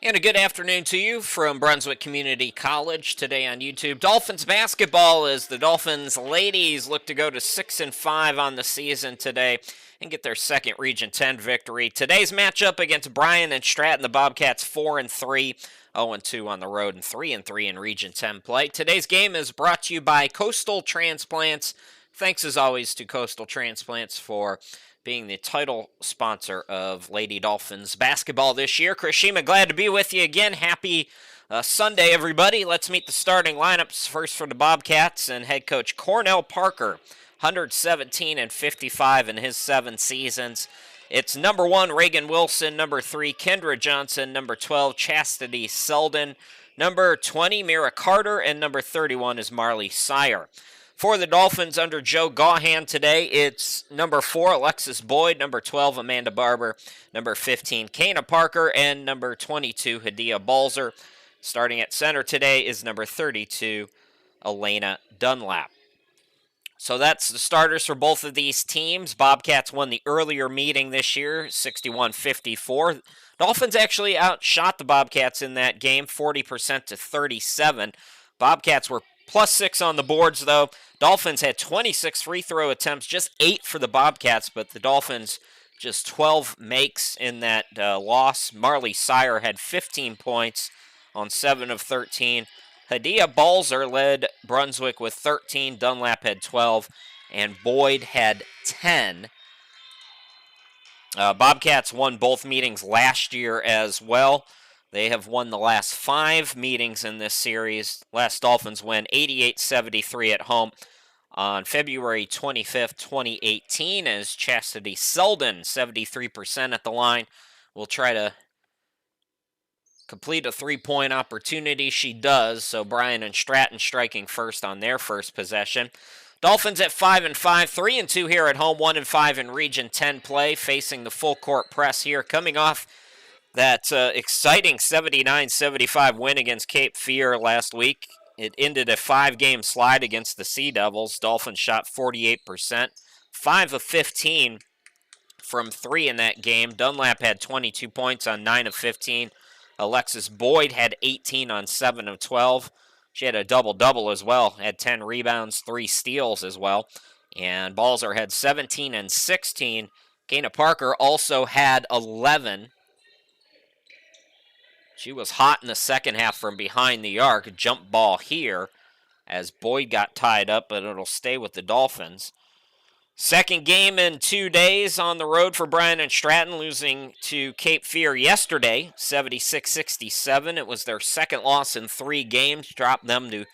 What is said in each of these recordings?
And a good afternoon to you from Brunswick Community College today on YouTube. Dolphins basketball as the Dolphins ladies look to go to 6-5 on the season today and get their second Region 10 victory. Today's matchup against Bryant and Stratton, the Bobcats 4-3, 0-2 on the road, and 3-3 in Region 10 play. Today's game is brought to you by Coastal Transplants. Thanks as always to Coastal Transplants for being the title sponsor of Lady Dolphins basketball this year. Chris Shima, glad to be with you again. Happy Sunday, everybody. Let's meet the starting lineups first for the Bobcats and head coach Cornell Parker, 117-55 in his 7 seasons. It's number 1, Reagan Wilson, number 3, Kendra Johnson, number 12, Chastity Selden, number 20, Mira Carter, and number 31 is Marley Sire. For the Dolphins under Joe Gaughan today, it's number 4, Alexis Boyd, number 12, Amanda Barber, number 15, Kana Parker, and number 22, Hadia Balzer. Starting at center today is number 32, Elena Dunlap. So that's the starters for both of these teams. Bobcats won the earlier meeting this year, 61-54. Dolphins actually outshot the Bobcats in that game, 40% to 37. Bobcats were +6 on the boards, though. Dolphins had 26 free throw attempts, just 8 for the Bobcats, but the Dolphins just 12 makes in that loss. Marley Sire had 15 points on 7 of 13. Hadia Balzer led Brunswick with 13. Dunlap had 12, and Boyd had 10. Bobcats won both meetings last year as well. They have won the last 5 meetings in this series. Last Dolphins win 88-73 at home on February 25th, 2018, as Chastity Selden, 73% at the line, will try to complete a 3-point opportunity. She does, so Bryant and Stratton striking first on their first possession. Dolphins at 5-5, 3-2 here at home, 1-5 in Region 10 play, facing the full court press here, coming off that exciting 79-75 win against Cape Fear last week. It ended a 5-game slide against the Sea Devils. Dolphins shot 48%, 5 of 15 from 3 in that game. Dunlap had 22 points on 9 of 15. Alexis Boyd had 18 on 7 of 12. She had a double-double as well, had 10 rebounds, 3 steals as well. And Balzer had 17 and 16. Kana Parker also had 11. She was hot in the second half from behind the arc. Jump ball here as Boyd got tied up, but it'll stay with the Dolphins. Second game in 2 days on the road for Bryant and Stratton, losing to Cape Fear yesterday, 76-67. It was their second loss in 3 games, dropped them to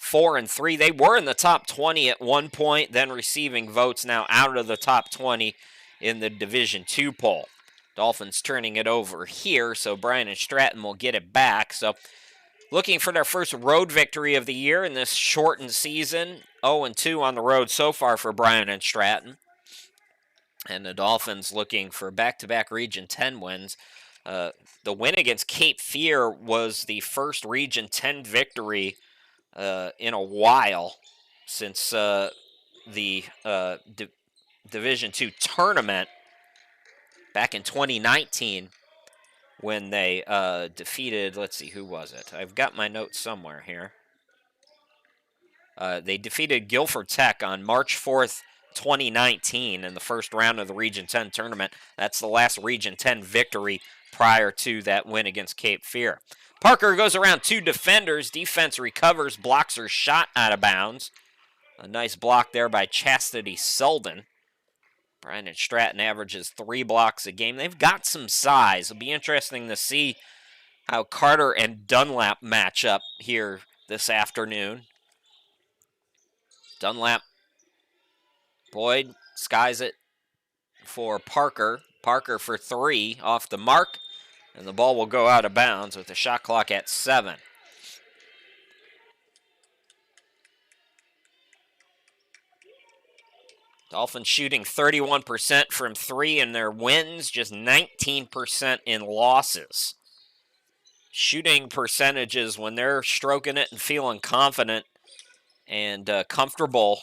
4-3. They were in the top 20 at one point, then receiving votes now out of the top 20 in the Division II poll. Dolphins turning it over here, so Bryant and Stratton will get it back. So looking for their first road victory of the year in this shortened season. 0-2 on the road so far for Bryant and Stratton. And the Dolphins looking for back-to-back Region 10 wins. The win against Cape Fear was the first Region 10 victory in a while since the Division II tournament back in 2019 when they defeated, let's see, who was it? I've got my notes somewhere here. They defeated Guilford Tech on March 4th, 2019 in the first round of the Region 10 tournament. That's the last Region 10 victory prior to that win against Cape Fear. Parker goes around 2 defenders. Defense recovers, blocks her shot out of bounds. A nice block there by Chastity Selden. Bryant and Stratton averages 3 blocks a game. They've got some size. It'll be interesting to see how Carter and Dunlap match up here this afternoon. Dunlap, Boyd skies it for Parker. Parker for 3 off the mark, and the ball will go out of bounds with the shot clock at 7. Dolphins shooting 31% from 3 in their wins, just 19% in losses. Shooting percentages when they're stroking it and feeling confident and comfortable,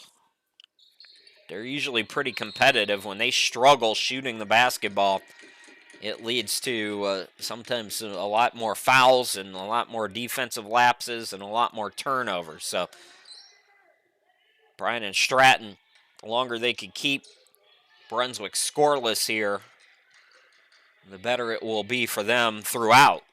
they're usually pretty competitive. When they struggle shooting the basketball, it leads to sometimes a lot more fouls and a lot more defensive lapses and a lot more turnovers. So Bryant and Stratton, the longer they can keep Brunswick scoreless here, the better it will be for them throughout.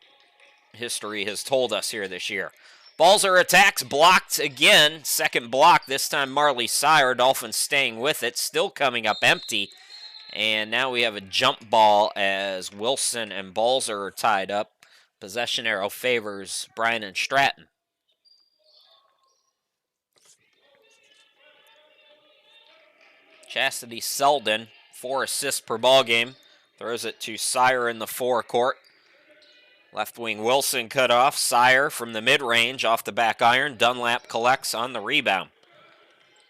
History has told us here this year. Balzer attacks, blocked again. Second block, this time Marley Sire. Dolphins staying with it, still coming up empty. And now we have a jump ball as Wilson and Balzer are tied up. Possession arrow favors Bryant and Stratton. Chastity Selden, 4 assists per ball game. Throws it to Sire in the forecourt. Left wing Wilson cut off. Sire from the mid-range off the back iron. Dunlap collects on the rebound.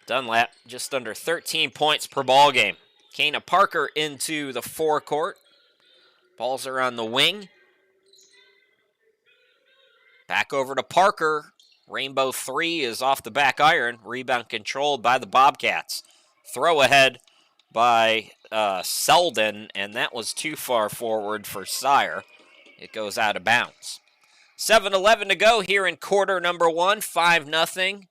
Dunlap just under 13 points per ball game. Kana Parker into the forecourt. Balls are on the wing. Back over to Parker. Rainbow 3 is off the back iron. Rebound controlled by the Bobcats. Throw ahead by Selden, and that was too far forward for Sire. It goes out of bounds. 7:11 to go here in quarter number 1. 5-0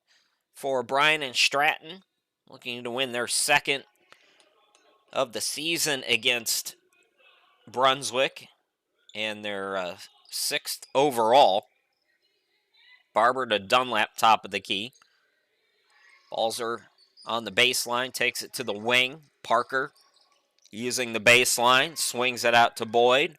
for Bryant and Stratton. Looking to win their second of the season against Brunswick and their 6th overall. Barber to Dunlap, top of the key. Balzer on the baseline, takes it to the wing. Parker using the baseline, swings it out to Boyd.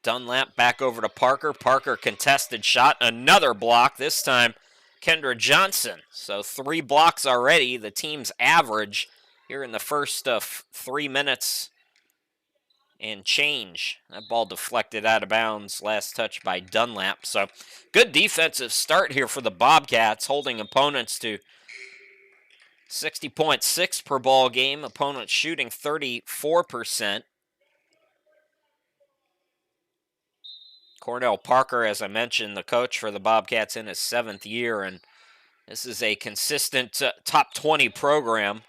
Dunlap back over to Parker. Parker contested shot. Another block, this time Kendra Johnson. So 3 blocks already, the team's average here in the first 3 minutes and change. That ball deflected out of bounds, last touch by Dunlap. So good defensive start here for the Bobcats, holding opponents to 60.6 per ball game. Opponents shooting 34%. Cornell Parker, as I mentioned, the coach for the Bobcats in his 7th year, and this is a consistent top 20 program.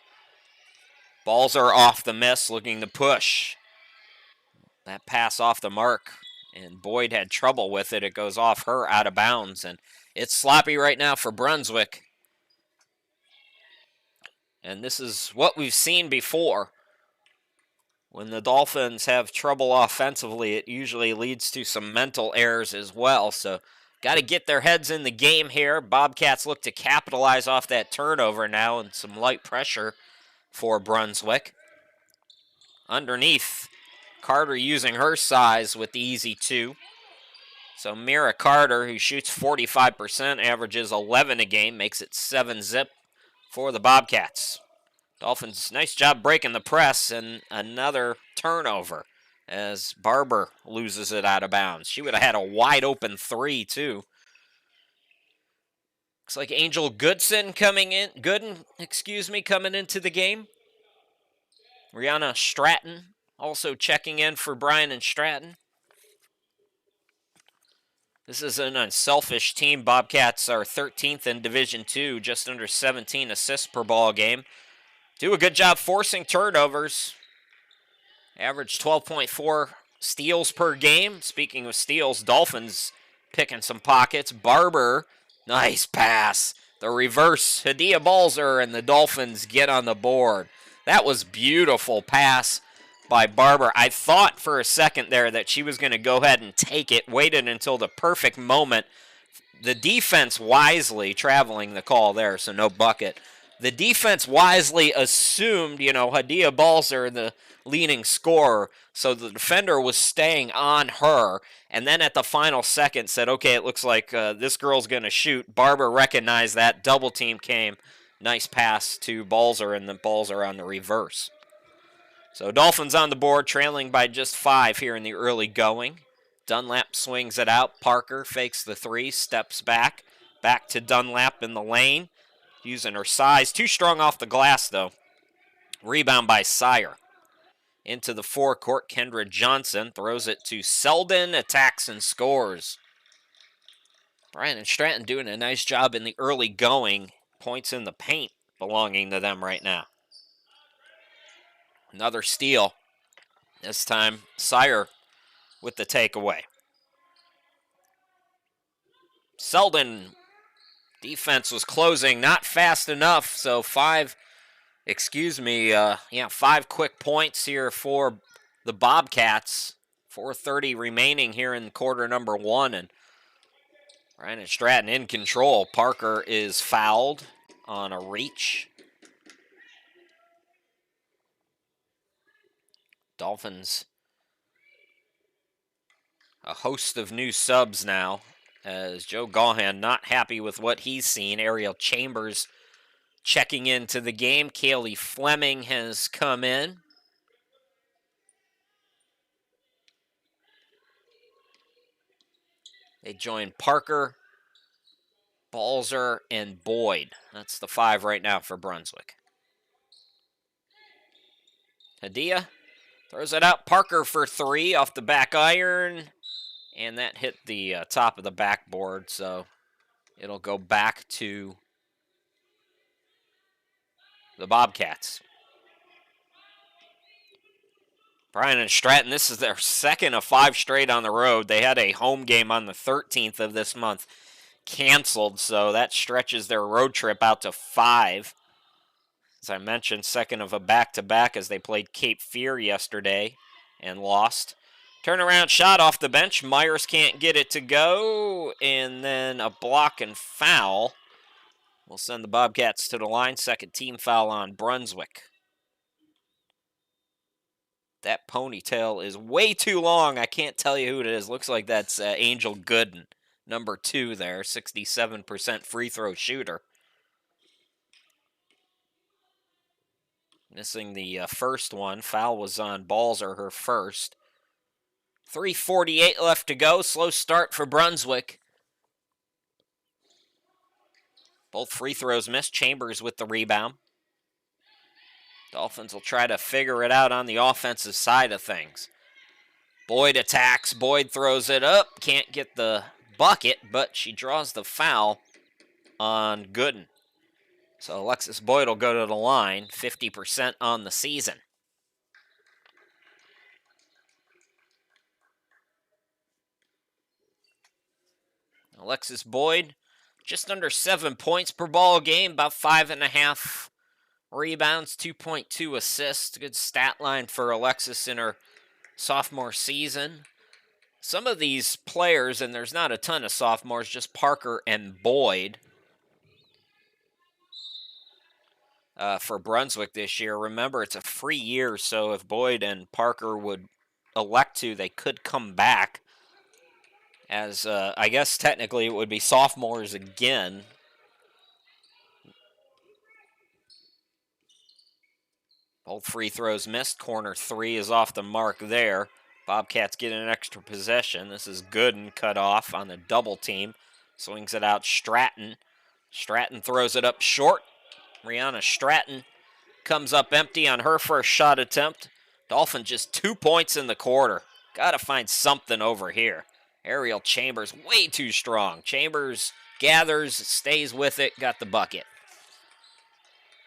Balls are off the miss, looking to push. That pass off the mark, and Boyd had trouble with it. It goes off her, out of bounds, and it's sloppy right now for Brunswick. And this is what we've seen before. When the Dolphins have trouble offensively, it usually leads to some mental errors as well. So got to get their heads in the game here. Bobcats look to capitalize off that turnover now and some light pressure for Brunswick. Underneath, Carter using her size with the easy 2. So Mira Carter, who shoots 45%, averages 11 a game, makes it 7-zip for the Bobcats. Dolphins, nice job breaking the press, and another turnover as Barber loses it out of bounds. She would have had a wide open 3, too. Looks like Angel Gooden, coming into the game. Rihanna Stratton also checking in for Bryant and Stratton. This is an unselfish team. Bobcats are 13th in Division II, just under 17 assists per ball game. Do a good job forcing turnovers. Average 12.4 steals per game. Speaking of steals, Dolphins picking some pockets. Barber, nice pass. The reverse, Hadia Balzer, and the Dolphins get on the board. That was beautiful pass by Barber. I thought for a second there that she was going to go ahead and take it. Waited until the perfect moment. The defense wisely, traveling the call there, so no bucket. The defense wisely assumed, Hadia Balzer, the leading scorer, so the defender was staying on her, and then at the final second said, okay, it looks like this girl's going to shoot. Barber recognized that. Double team came. Nice pass to Balzer, and the Balzer on the reverse. So Dolphins on the board, trailing by just 5 here in the early going. Dunlap swings it out. Parker fakes the 3, steps back. Back to Dunlap in the lane. Using her size. Too strong off the glass, though. Rebound by Sire. Into the forecourt, Kendra Johnson throws it to Selden. Attacks and scores. Bryant and Stratton doing a nice job in the early going. Points in the paint belonging to them right now. Another steal. This time, Sire with the takeaway. Selden defense was closing not fast enough, so 5 quick points here for the Bobcats. 4:30 remaining here in quarter number 1, and Bryant and Stratton in control. Parker is fouled on a reach. Dolphins, a host of new subs now, as Joe Gahan not happy with what he's seen. Ariel Chambers checking into the game. Kaylee Fleming has come in. They join Parker, Balzer, and Boyd. That's the 5 right now for Brunswick. Hadia throws it out. Parker for 3 off the back iron. And that hit the top of the backboard, so it'll go back to the Bobcats. Bryant and Stratton, this is their second of 5 straight on the road. They had a home game on the 13th of this month canceled, so that stretches their road trip out to 5. As I mentioned, second of a back-to-back as they played Cape Fear yesterday and lost. Turnaround shot off the bench. Myers can't get it to go, and then a block and foul will send the Bobcats to the line. Second team foul on Brunswick. That ponytail is way too long. I can't tell you who it is. Looks like that's Angel Gooden, number 2 there, 67% free throw shooter. Missing the first one. Foul was on Balzer, her first. 3:48 left to go. Slow start for Brunswick. Both free throws missed. Chambers with the rebound. Dolphins will try to figure it out on the offensive side of things. Boyd attacks. Boyd throws it up. Can't get the bucket, but she draws the foul on Gooden. So Alexis Boyd will go to the line, 50% on the season. Alexis Boyd, just under 7 points per ball game, about 5.5 rebounds, 2.2 assists. Good stat line for Alexis in her sophomore season. Some of these players, and there's not a ton of sophomores, just Parker and Boyd for Brunswick this year. Remember, it's a free year, so if Boyd and Parker would elect to, they could come back. As I guess technically it would be sophomores again. Both free throws missed. Corner 3 is off the mark there. Bobcats get an extra possession. This is Gooden cut off on the double team. Swings it out Stratton. Stratton throws it up short. Rihanna Stratton comes up empty on her first shot attempt. Dolphin just 2 points in the quarter. Got to find something over here. Ariel Chambers, way too strong. Chambers gathers, stays with it, got the bucket.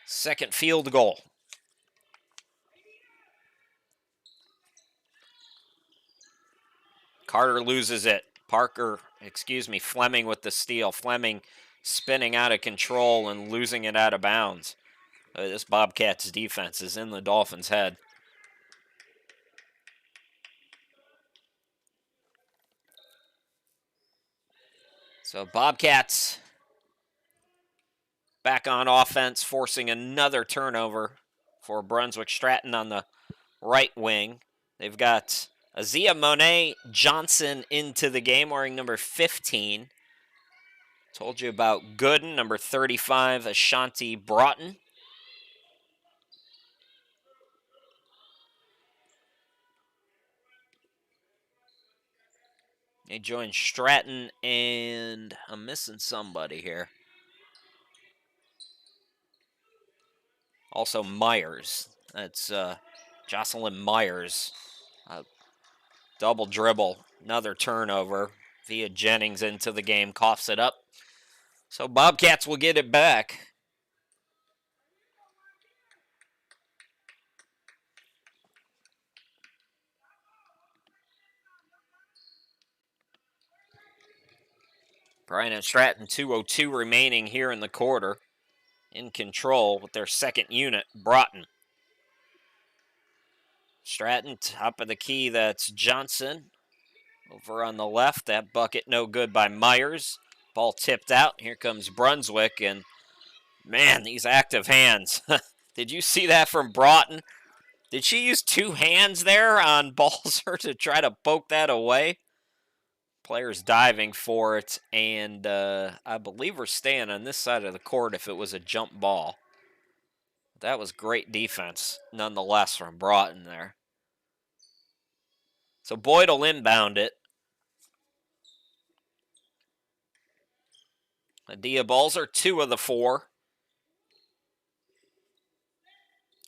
Second field goal. Carter loses it. Fleming with the steal. Fleming spinning out of control and losing it out of bounds. This Bobcats defense is in the Dolphins' head. So Bobcats back on offense, forcing another turnover for Brunswick. Stratton on the right wing. They've got Azia Monet Johnson into the game, wearing number 15. Told you about Gooden, number 35, Ashanti Broughton. They join Stratton, and I'm missing somebody here. Also Myers. That's Jocelyn Myers. Double dribble. Another turnover. Via Jennings into the game. Coughs it up. So Bobcats will get it back. Bryant and Stratton, 2:02 remaining here in the quarter. In control with their second unit, Broughton. Stratton, top of the key, that's Johnson. Over on the left, that bucket no good by Myers. Ball tipped out. Here comes Brunswick, and man, these active hands. Did you see that from Broughton? Did she use two hands there on Balzer to try to poke that away? Players diving for it, and I believe we're staying on this side of the court if it was a jump ball. That was great defense, nonetheless, from Broughton there. So Boyd will inbound it. Adia Balzer, 2 of the 4.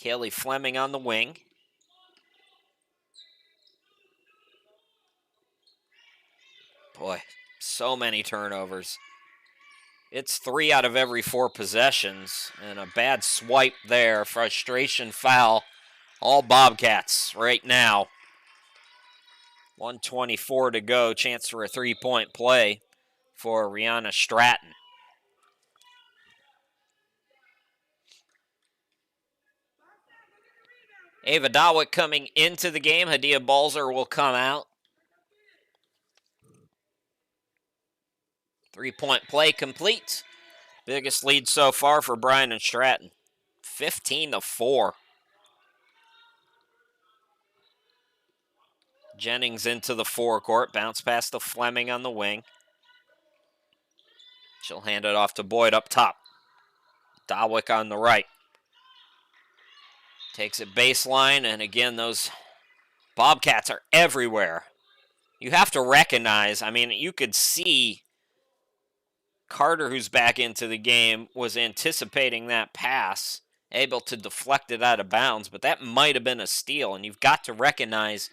Kaylee Fleming on the wing. Boy, so many turnovers. It's 3 out of every 4 possessions, and a bad swipe there. Frustration foul. All Bobcats right now. 1:24 to go. Chance for a 3-point play for Rihanna Stratton. Ava Dawick coming into the game. Hadia Balzer will come out. 3-point play complete. Biggest lead so far for Bryant and Stratton. 15-4. Jennings into the forecourt. Bounce pass to Fleming on the wing. She'll hand it off to Boyd up top. Dawick on the right. Takes it baseline, and again, those Bobcats are everywhere. You have to recognize, I mean, you could see Carter, who's back into the game, was anticipating that pass, able to deflect it out of bounds, but that might have been a steal, and you've got to recognize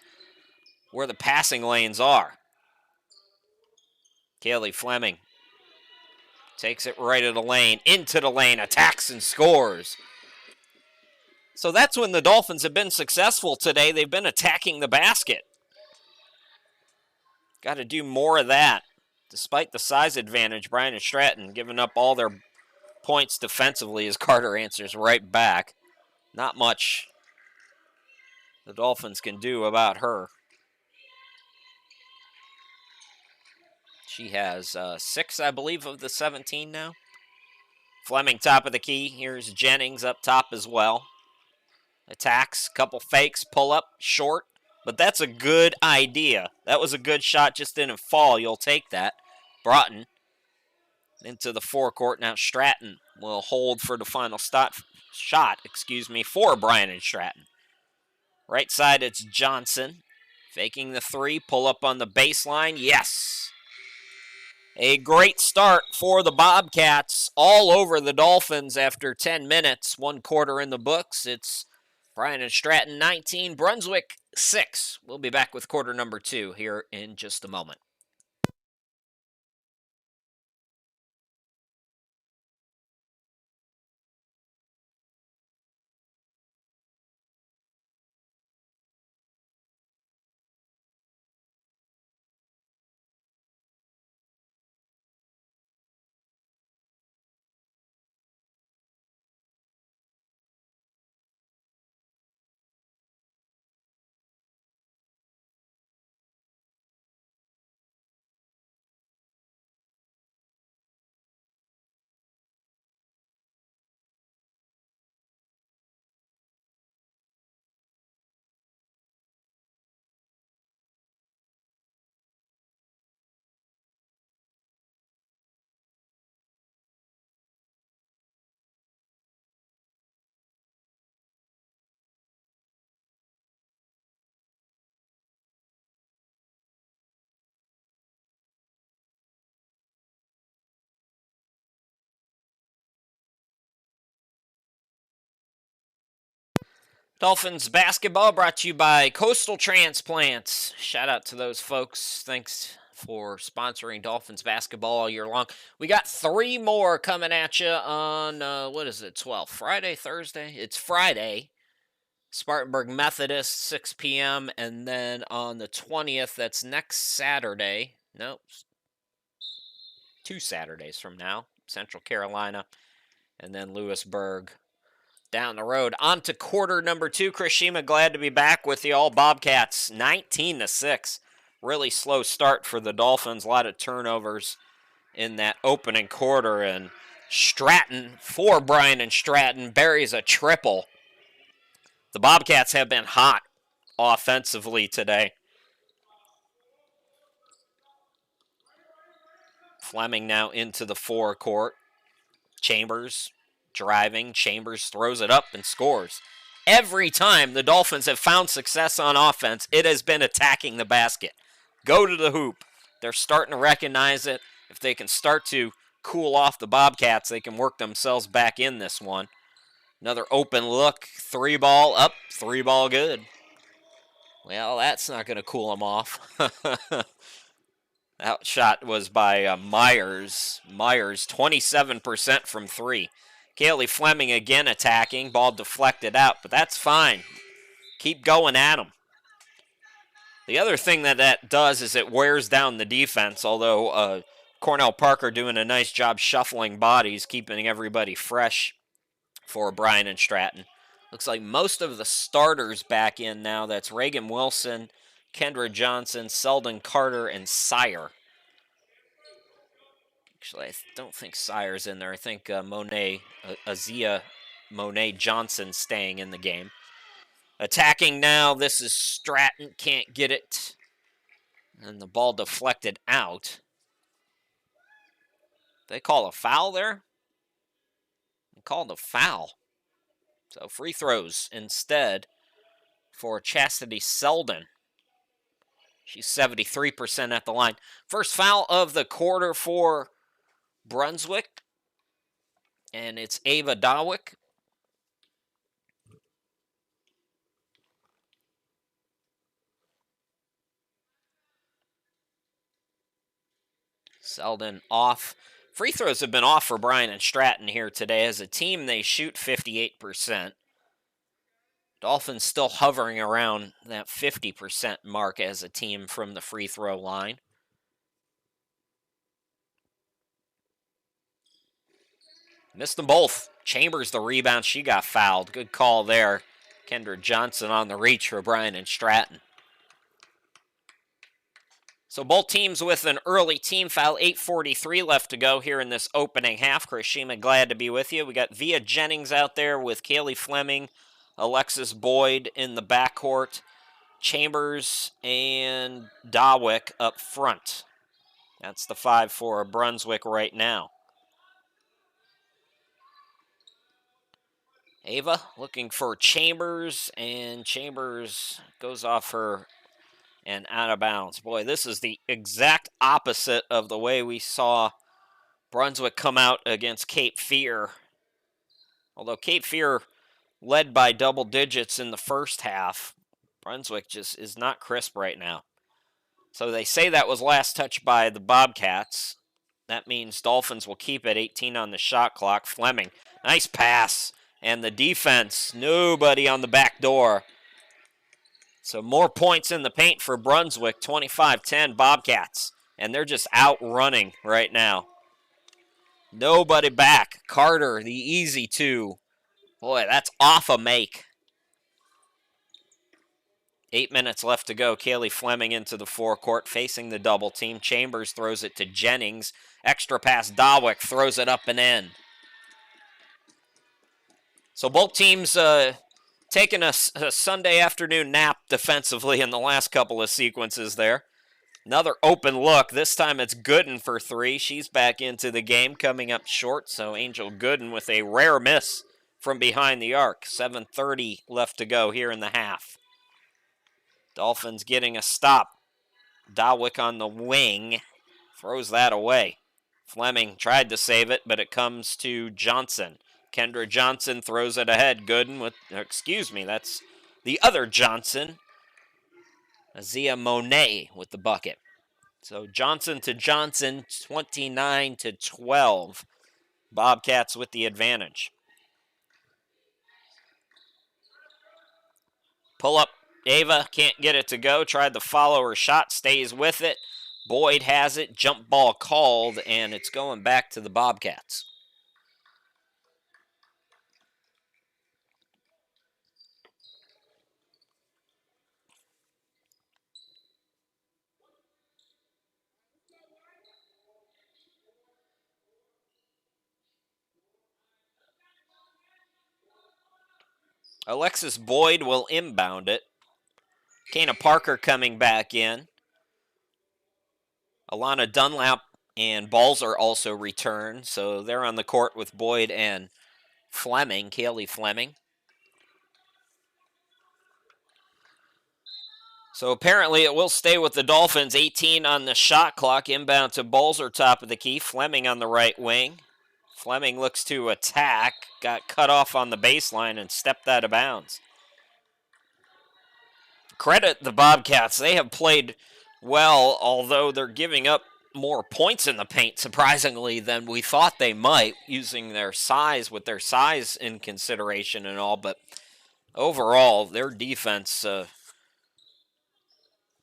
where the passing lanes are. Kaylee Fleming takes it right of the lane, into the lane, attacks and scores. So that's when the Dolphins have been successful today. They've been attacking the basket. Got to do more of that. Despite the size advantage, Bryant and Stratton giving up all their points defensively as Carter answers right back. Not much the Dolphins can do about her. She has 6, I believe, of the 17 now. Fleming top of the key. Here's Jennings up top as well. Attacks, couple fakes, pull up, short. But that's a good idea. That was a good shot, just didn't fall. You'll take that. Broughton into the forecourt. Now Stratton will hold for the final shot, for Bryant and Stratton. Right side, it's Johnson. Faking the 3, pull up on the baseline. Yes. A great start for the Bobcats, all over the Dolphins after 10 minutes. 1 quarter in the books. It's Bryant and Stratton 19, Brunswick 6. We'll be back with quarter number 2 here in just a moment. Dolphins basketball brought to you by Coastal Transplants. Shout out to those folks. Thanks for sponsoring Dolphins basketball all year long. We got 3 more coming at you on, 12? Friday, Thursday? It's Friday. Spartanburg Methodist, 6 p.m. And then on the 20th, that's next Saturday. Nope. 2 Saturdays from now. Central Carolina, and then Lewisburg down the road. On to quarter number 2. Chris Shima, glad to be back with you all. Bobcats 19-6. Really slow start for the Dolphins. A lot of turnovers in that opening quarter, and Stratton, for Bryant and Stratton, buries a triple. The Bobcats have been hot offensively today. Fleming now into the forecourt. Chambers driving. Chambers throws it up and scores. Every time the Dolphins have found success on offense, it has been attacking the basket. Go to the hoop. They're starting to recognize it. If they can start to cool off the Bobcats, they can work themselves back in this one. Another open look. 3-ball up. 3-ball good. Well, that's not going to cool them off. That shot was by Myers. Myers, 27% from 3. Kaylee Fleming again attacking. Ball deflected out, but that's fine. Keep going at them. The other thing that does is it wears down the defense, although Cornell Parker doing a nice job shuffling bodies, keeping everybody fresh for Bryant and Stratton. Looks like most of the starters back in now. That's Reagan Wilson, Kendra Johnson, Selden Carter, and Sire. Actually, I don't think Sire's in there. I think Azia Monet Johnson staying in the game. Attacking now, this is Stratton, can't get it. And the ball deflected out. They call a foul there? They called a foul. So free throws instead for Chastity Selden. She's 73% at the line. First foul of the quarter for Brunswick. And it's Ava Dawick. Selden off. Free throws have been off for Bryant and Stratton here today. As a team, they shoot 58%. Dolphins still hovering around that 50% mark as a team from the free throw line. Missed them both. Chambers the rebound. She got fouled. Good call there. Kendra Johnson on the reach for Bryant and Stratton. So both teams with an early team foul. 8:43 left to go here in this opening half. Chris Shima, glad to be with you. We got Via Jennings out there with Kaylee Fleming, Alexis Boyd in the backcourt, Chambers and Dawick up front. That's the 5 for Brunswick right now. Ava looking for Chambers, and Chambers goes off her and out of bounds. Boy, this is the exact opposite of the way we saw Brunswick come out against Cape Fear. Although Cape Fear led by double digits in the first half, Brunswick just is not crisp right now. So they say that was last touch by the Bobcats. That means Dolphins will keep it. 18 on the shot clock. Fleming, nice pass. And the defense, nobody on the back door. So more points in the paint for Brunswick, 25-10 Bobcats. And they're just outrunning right now. Nobody back. Carter, the easy 2. Boy, that's off a make. 8 minutes left to go. Kaylee Fleming into the forecourt, facing the double team. Chambers throws it to Jennings. Extra pass, Dawick throws it up and in. So both teams taking a Sunday afternoon nap defensively in the last couple of sequences there. Another open look. This time it's Gooden for 3. She's back into the game, coming up short. So Angel Gooden with a rare miss from behind the arc. 7:30 left to go here in the half. Dolphins getting a stop. Dawick on the wing. Throws that away. Fleming tried to save it, but it comes to Johnson. Kendra Johnson throws it ahead. Gooden with, that's the other Johnson. Azia Monet with the bucket. So Johnson to Johnson, 29-12. Bobcats with the advantage. Pull up. Ava can't get it to go. Tried to follow her shot. Stays with it. Boyd has it, jump ball called, and it's going back to the Bobcats. Alexis Boyd will inbound it. Kana Parker coming back in. Alana Dunlap and Balzer also return, so they're on the court with Boyd and Fleming, Kaylee Fleming. So apparently it will stay with the Dolphins. 18 on the shot clock. Inbound to Balzer, top of the key. Fleming on the right wing. Fleming looks to attack. Got cut off on the baseline and stepped out of bounds. Credit the Bobcats. They have played well, although they're giving up more points in the paint, surprisingly, than we thought they might, using their size, with their size in consideration and all. But overall, their defense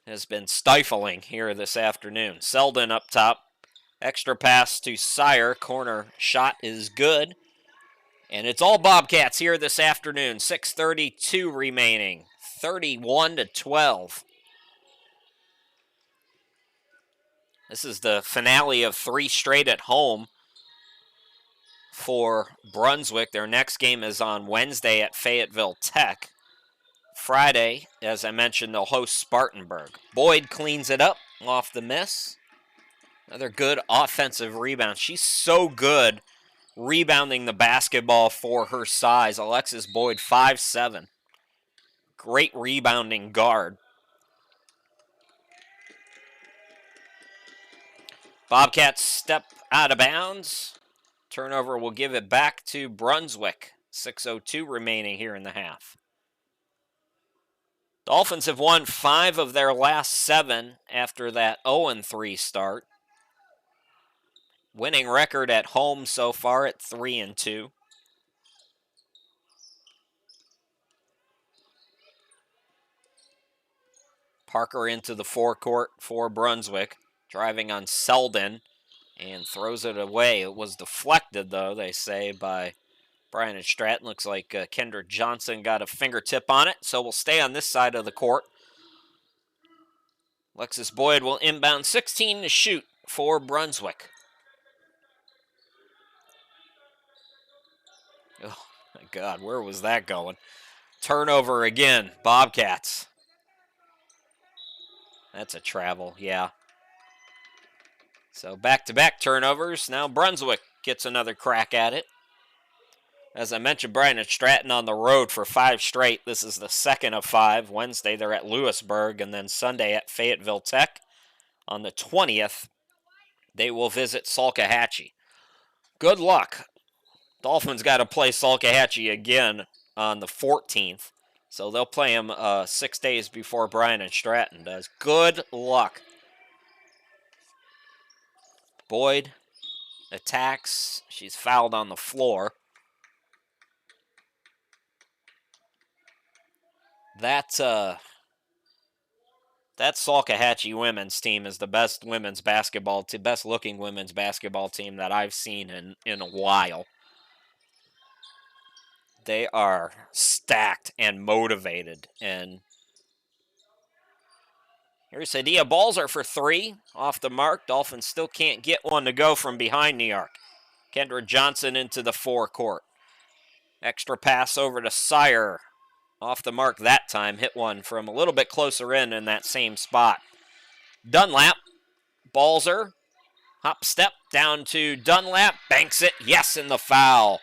has been stifling here this afternoon. Selden up top. Extra pass to Sire. Corner shot is good. And it's all Bobcats here this afternoon. 6:32 remaining. 31-12. This is the finale of 3 straight at home for Brunswick. Their next game is on Wednesday at Fayetteville Tech. Friday, as I mentioned, they'll host Spartanburg. Boyd cleans it up off the miss. Another good offensive rebound. She's so good rebounding the basketball for her size. Alexis Boyd, 5'7". Great rebounding guard. Bobcats step out of bounds. Turnover will give it back to Brunswick. 6:02 remaining here in the half. Dolphins have won 5 of their last 7 after that 0-3 start. Winning record at home so far at 3-2. Parker into the forecourt for Brunswick, driving on Selden and throws it away. It was deflected, though, they say, by Bryant and Stratton. Looks like Kendra Johnson got a fingertip on it, so we'll stay on this side of the court. Alexis Boyd will inbound. 16 to shoot for Brunswick. Oh, my God, where was that going? Turnover again, Bobcats. That's a travel, yeah. So back-to-back turnovers. Now Brunswick gets another crack at it. As I mentioned, Bryant and Stratton on the road for 5 straight. This is the second of 5. Wednesday they're at Lewisburg, and then Sunday at Fayetteville Tech. On the 20th, they will visit Salkehatchie. Good luck. Dolphins got to play Salkehatchie again on the 14th. So they'll play him 6 days before Bryant and Stratton does. Good luck. Boyd attacks. She's fouled on the floor. That Salkehatchie women's team is the best women's basketball team, best looking women's basketball team that I've seen in a while. They are stacked and motivated. And here's Hadia Balzer for 3 off the mark. Dolphins still can't get one to go from behind New York. Kendra Johnson into the forecourt. Extra pass over to Sire. Off the mark that time. Hit one from a little bit closer in that same spot. Dunlap. Balzer. Hop step down to Dunlap. Banks it. Yes, in the foul.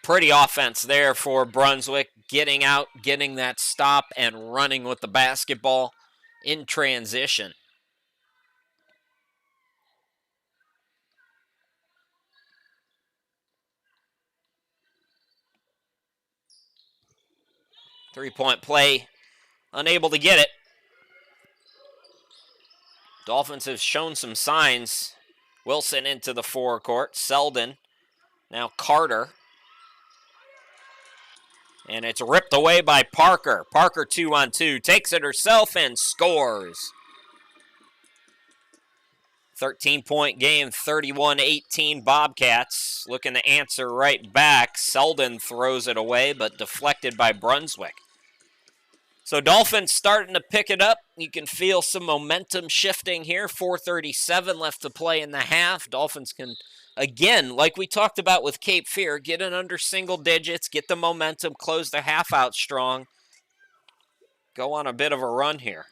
Pretty offense there for Brunswick. Getting out, getting that stop, and running with the basketball in transition. Three-point play. Unable to get it. Dolphins have shown some signs. Wilson into the forecourt. Selden. Now Carter. And it's ripped away by Parker. Parker 2-on-2. Takes it herself and scores. 13-point game, 31-18 Bobcats. Looking to answer right back. Selden throws it away, but deflected by Brunswick. So Dolphins starting to pick it up. You can feel some momentum shifting here. 4:37 left to play in the half. Dolphins can, again, like we talked about with Cape Fear, get it under single digits, get the momentum, close the half out strong, go on a bit of a run here.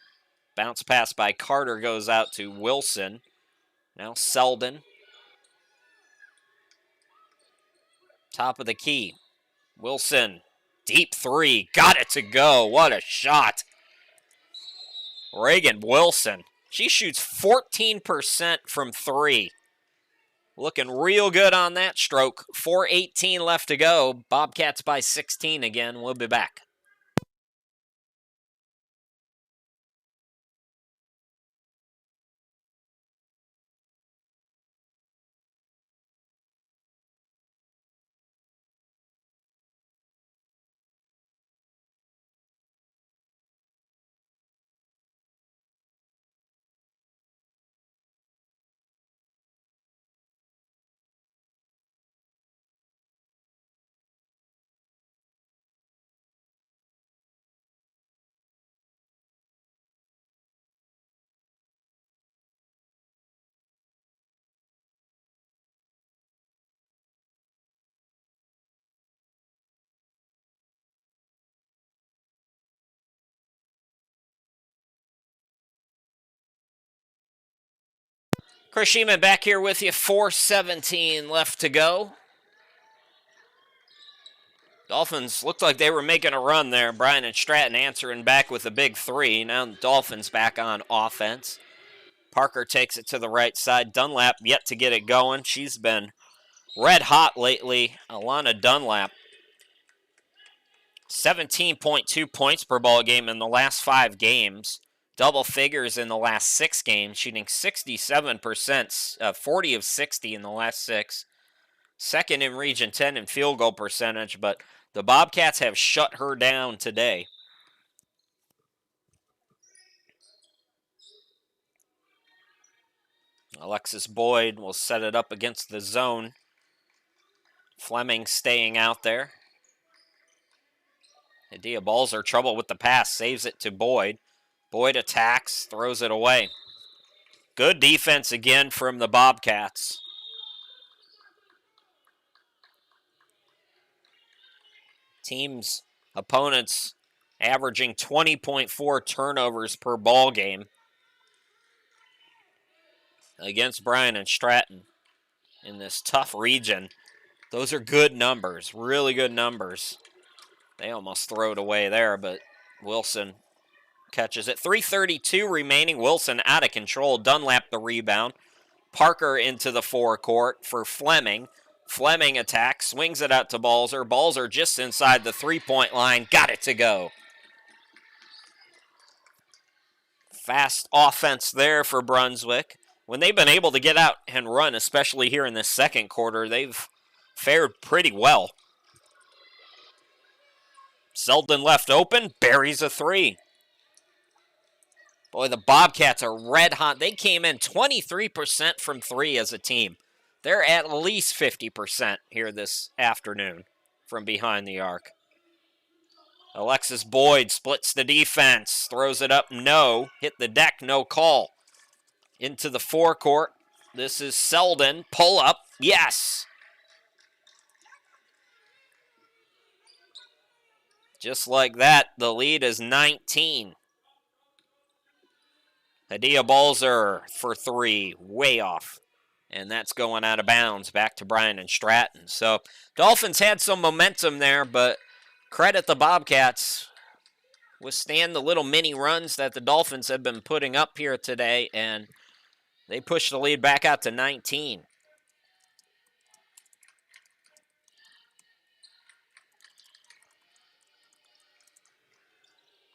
Bounce pass by Carter goes out to Wilson. Now Selden. Top of the key. Wilson. Deep three. Got it to go. What a shot. Reagan Wilson. She shoots 14% from three. Looking real good on that stroke. 4:18 left to go. Bobcats by 16 again. We'll be back. Chris Sheeman back here with you. 4:17 left to go. Dolphins looked like they were making a run there. Bryant and Stratton answering back with a big three. Now the Dolphins back on offense. Parker takes it to the right side. Dunlap yet to get it going. She's been red hot lately. Alana Dunlap. 17.2 points per ball game in the last 5 games. Double figures in the last 6 games. Shooting 67%, 40 of 60 in the last 6. Second in Region 10 in field goal percentage, but the Bobcats have shut her down today. Alexis Boyd will set it up against the zone. Fleming staying out there. Adia Balzer trouble with the pass, saves it to Boyd. Boyd attacks, throws it away. Good defense again from the Bobcats. Teams, opponents averaging 20.4 turnovers per ball game against Bryant and Stratton in this tough region. Those are good numbers, really good numbers. They almost throw it away there, but Wilson catches it. 3:32 remaining. Wilson out of control. Dunlap the rebound. Parker into the forecourt for Fleming. Fleming attacks, swings it out to Balzer. Balzer just inside the three-point line. Got it to go. Fast offense there for Brunswick. When they've been able to get out and run, especially here in the second quarter, they've fared pretty well. Selden left open, buries a three. Boy, the Bobcats are red hot. They came in 23% from three as a team. They're at least 50% here this afternoon from behind the arc. Alexis Boyd splits the defense, throws it up, no. Hit the deck, no call. Into the forecourt. This is Selden. Pull up, yes. Just like that, the lead is 19. Adia Balzer for three, way off. And that's going out of bounds, back to Bryant and Stratton. So Dolphins had some momentum there, but credit the Bobcats. Withstand the little mini runs that the Dolphins have been putting up here today, and they push the lead back out to 19.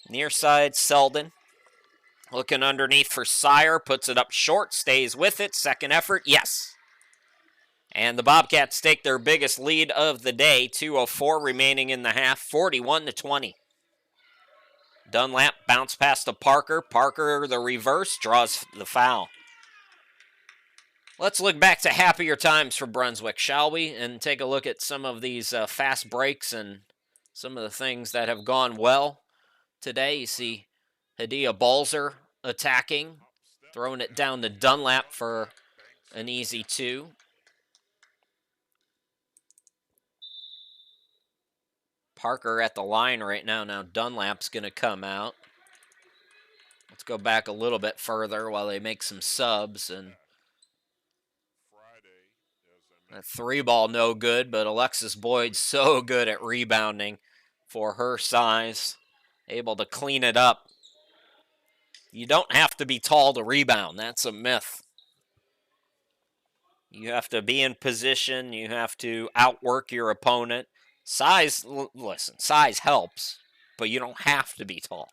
Near side, Selden. Looking underneath for Sire, puts it up short, stays with it. Second effort, yes. And the Bobcats take their biggest lead of the day. 2:04 remaining in the half, 41-20. Dunlap bounce pass to Parker. Parker, the reverse, draws the foul. Let's look back to happier times for Brunswick, shall we? And take a look at some of these fast breaks and some of the things that have gone well today. You see Hadia Balzer attacking, throwing it down to Dunlap for an easy 2. Parker at the line right now. Now Dunlap's going to come out. Let's go back a little bit further while they make some subs. And a 3-ball no good, but Alexis Boyd's so good at rebounding for her size. Able to clean it up. You don't have to be tall to rebound. That's a myth. You have to be in position. You have to outwork your opponent. Size, listen, size helps, but you don't have to be tall.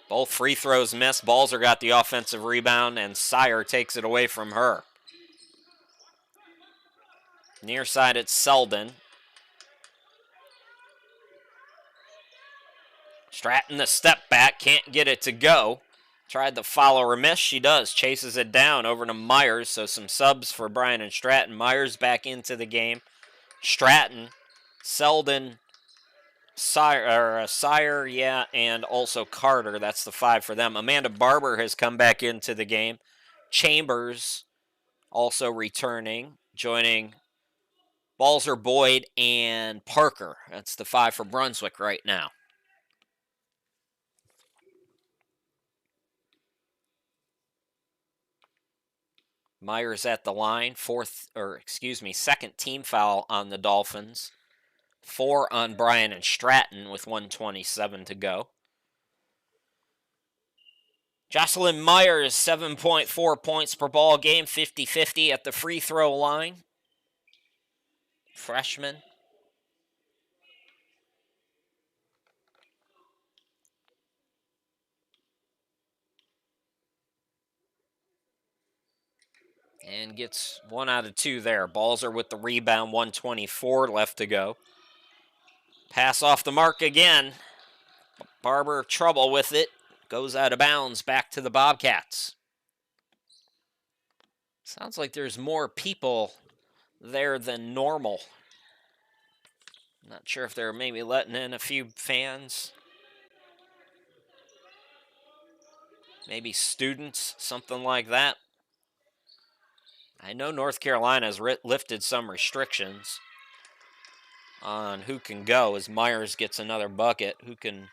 Both free throws missed. Balzer got the offensive rebound, and Sire takes it away from her. Near side, it's Selden. Stratton, the step back, can't get it to go. Tried to follow her miss. She does. Chases it down over to Myers. So some subs for Bryant and Stratton. Myers back into the game. Stratton, Selden, Sire, yeah, and also Carter. That's the 5 for them. Amanda Barber has come back into the game. Chambers also returning, joining Balzer, Boyd, and Parker. That's the 5 for Brunswick right now. Myers at the line, second team foul on the Dolphins. 4 on Bryant and Stratton with 1:27 to go. Jocelyn Myers, 7.4 points per ball game, 50-50 at the free throw line. Freshman. And gets 1 out of 2 there. Balzer with the rebound, 1:24 left to go. Pass off the mark again. Barber trouble with it. Goes out of bounds, back to the Bobcats. Sounds like there's more people there than normal. Not sure if they're maybe letting in a few fans. Maybe students, something like that. I know North Carolina has lifted some restrictions on who can go as Myers gets another bucket. Who can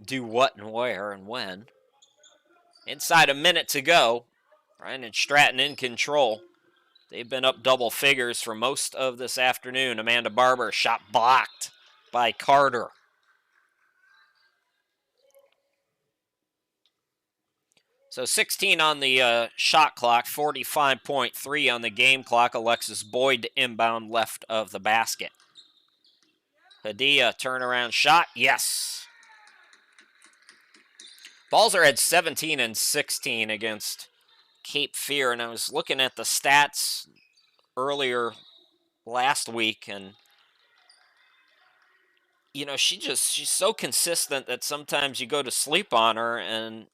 do what and where and when. Inside a minute to go. Bryant and Stratton in control. They've been up double figures for most of this afternoon. Amanda Barber, shot blocked by Carter. So 16 on the shot clock, 45.3 on the game clock. Alexis Boyd to inbound left of the basket. Hadia, turnaround shot, yes. Balzer had 17 and 16 against Cape Fear, and I was looking at the stats earlier last week, and you know, she's so consistent that sometimes you go to sleep on her, and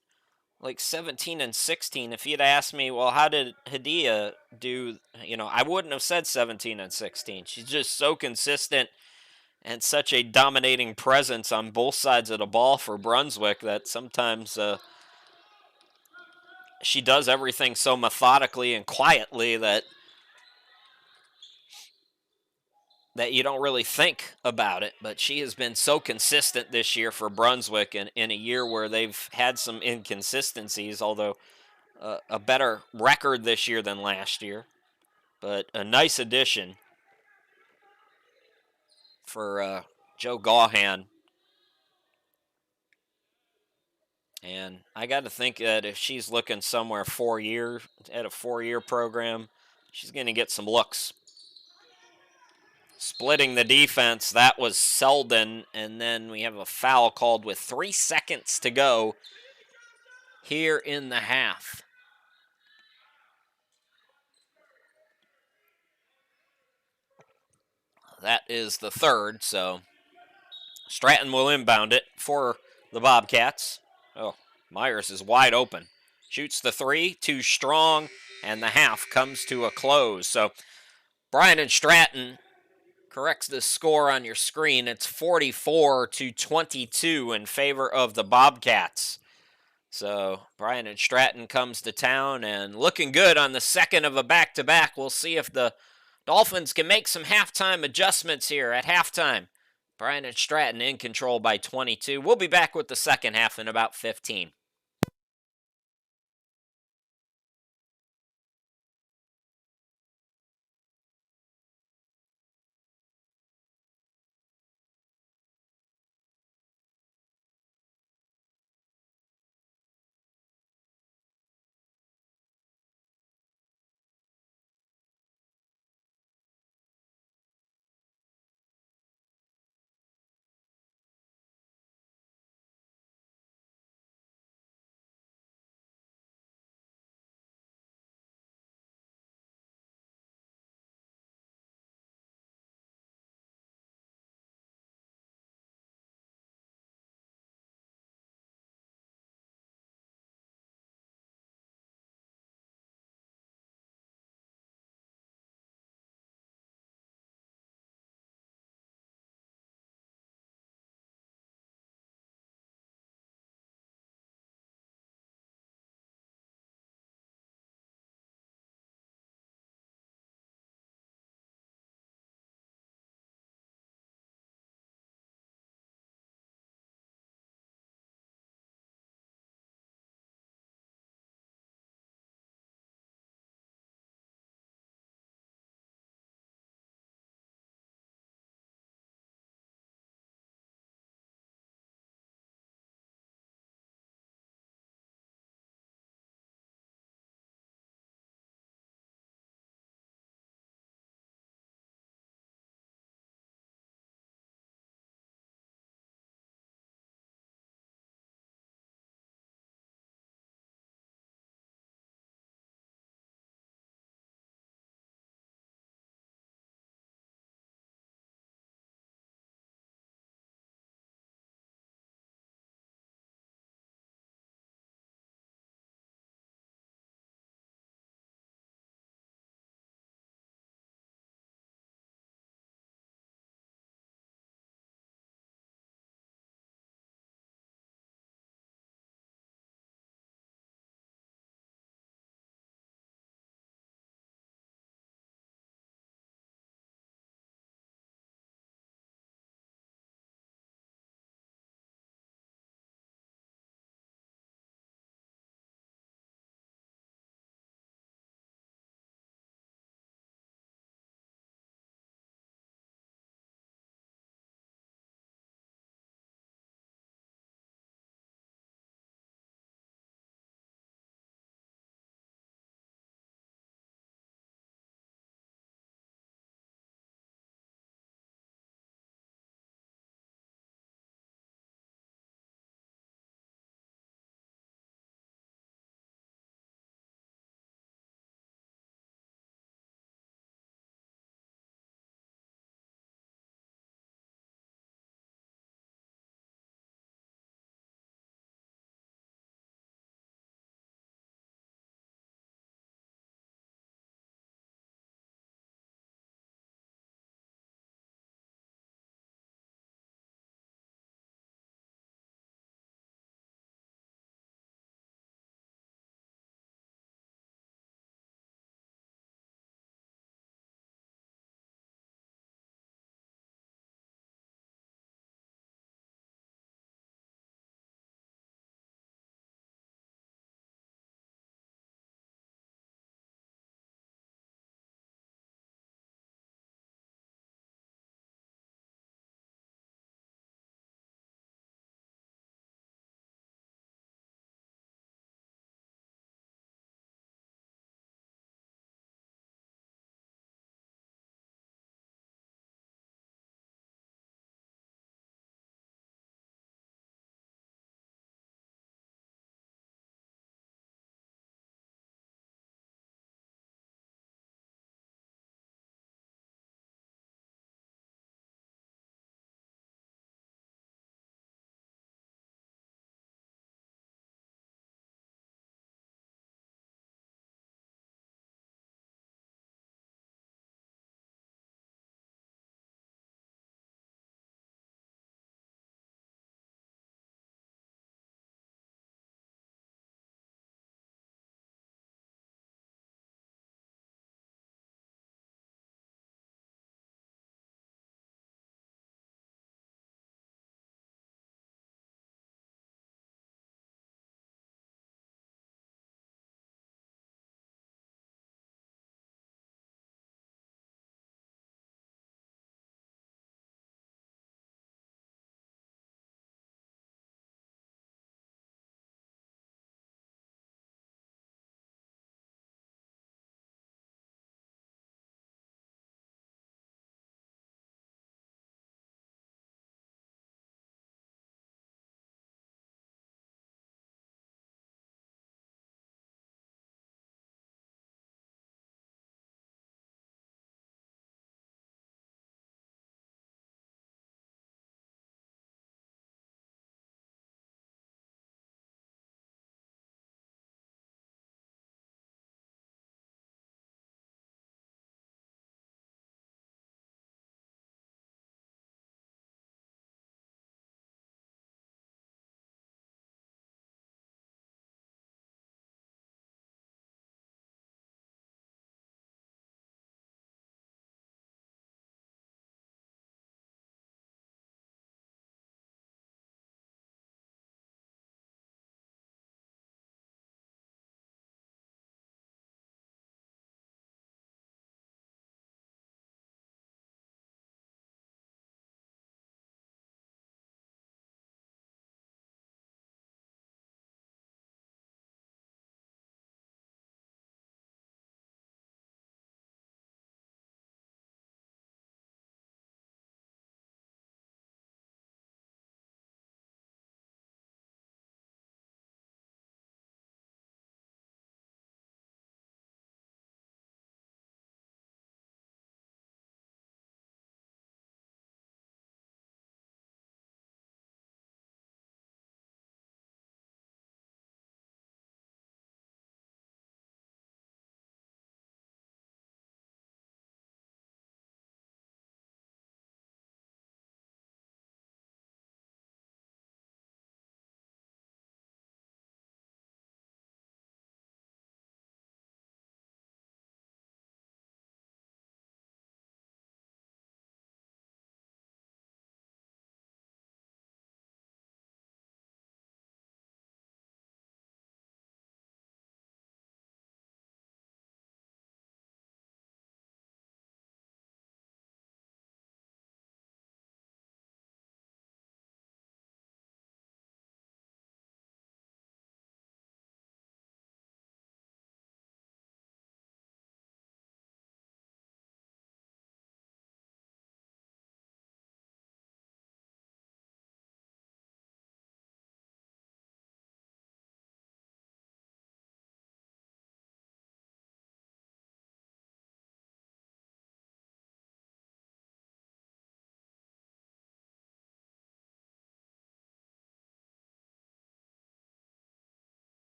like 17 and 16, if you'd asked me, well, how did Hadia do, you know, I wouldn't have said 17 and 16. She's just so consistent and such a dominating presence on both sides of the ball for Brunswick that sometimes she does everything so methodically and quietly that you don't really think about it. But she has been so consistent this year for Brunswick, and in a year where they've had some inconsistencies, although a better record this year than last year. But a nice addition for Joe Gaughan. And I got to think that if she's looking somewhere at a 4-year program, she's going to get some looks. Splitting the defense, that was Selden, and then we have a foul called with 3 seconds to go here in the half. That is the 3rd, so Stratton will inbound it for the Bobcats. Oh, Myers is wide open. Shoots the three, too strong, and the half comes to a close. So Bryant and Stratton corrects the score on your screen. It's 44-22 in favor of the Bobcats. So Bryant and Stratton comes to town and looking good on the second of a back-to-back. We'll see if the Dolphins can make some halftime adjustments here at halftime. Bryant and Stratton in control by 22. We'll be back with the second half in about 15.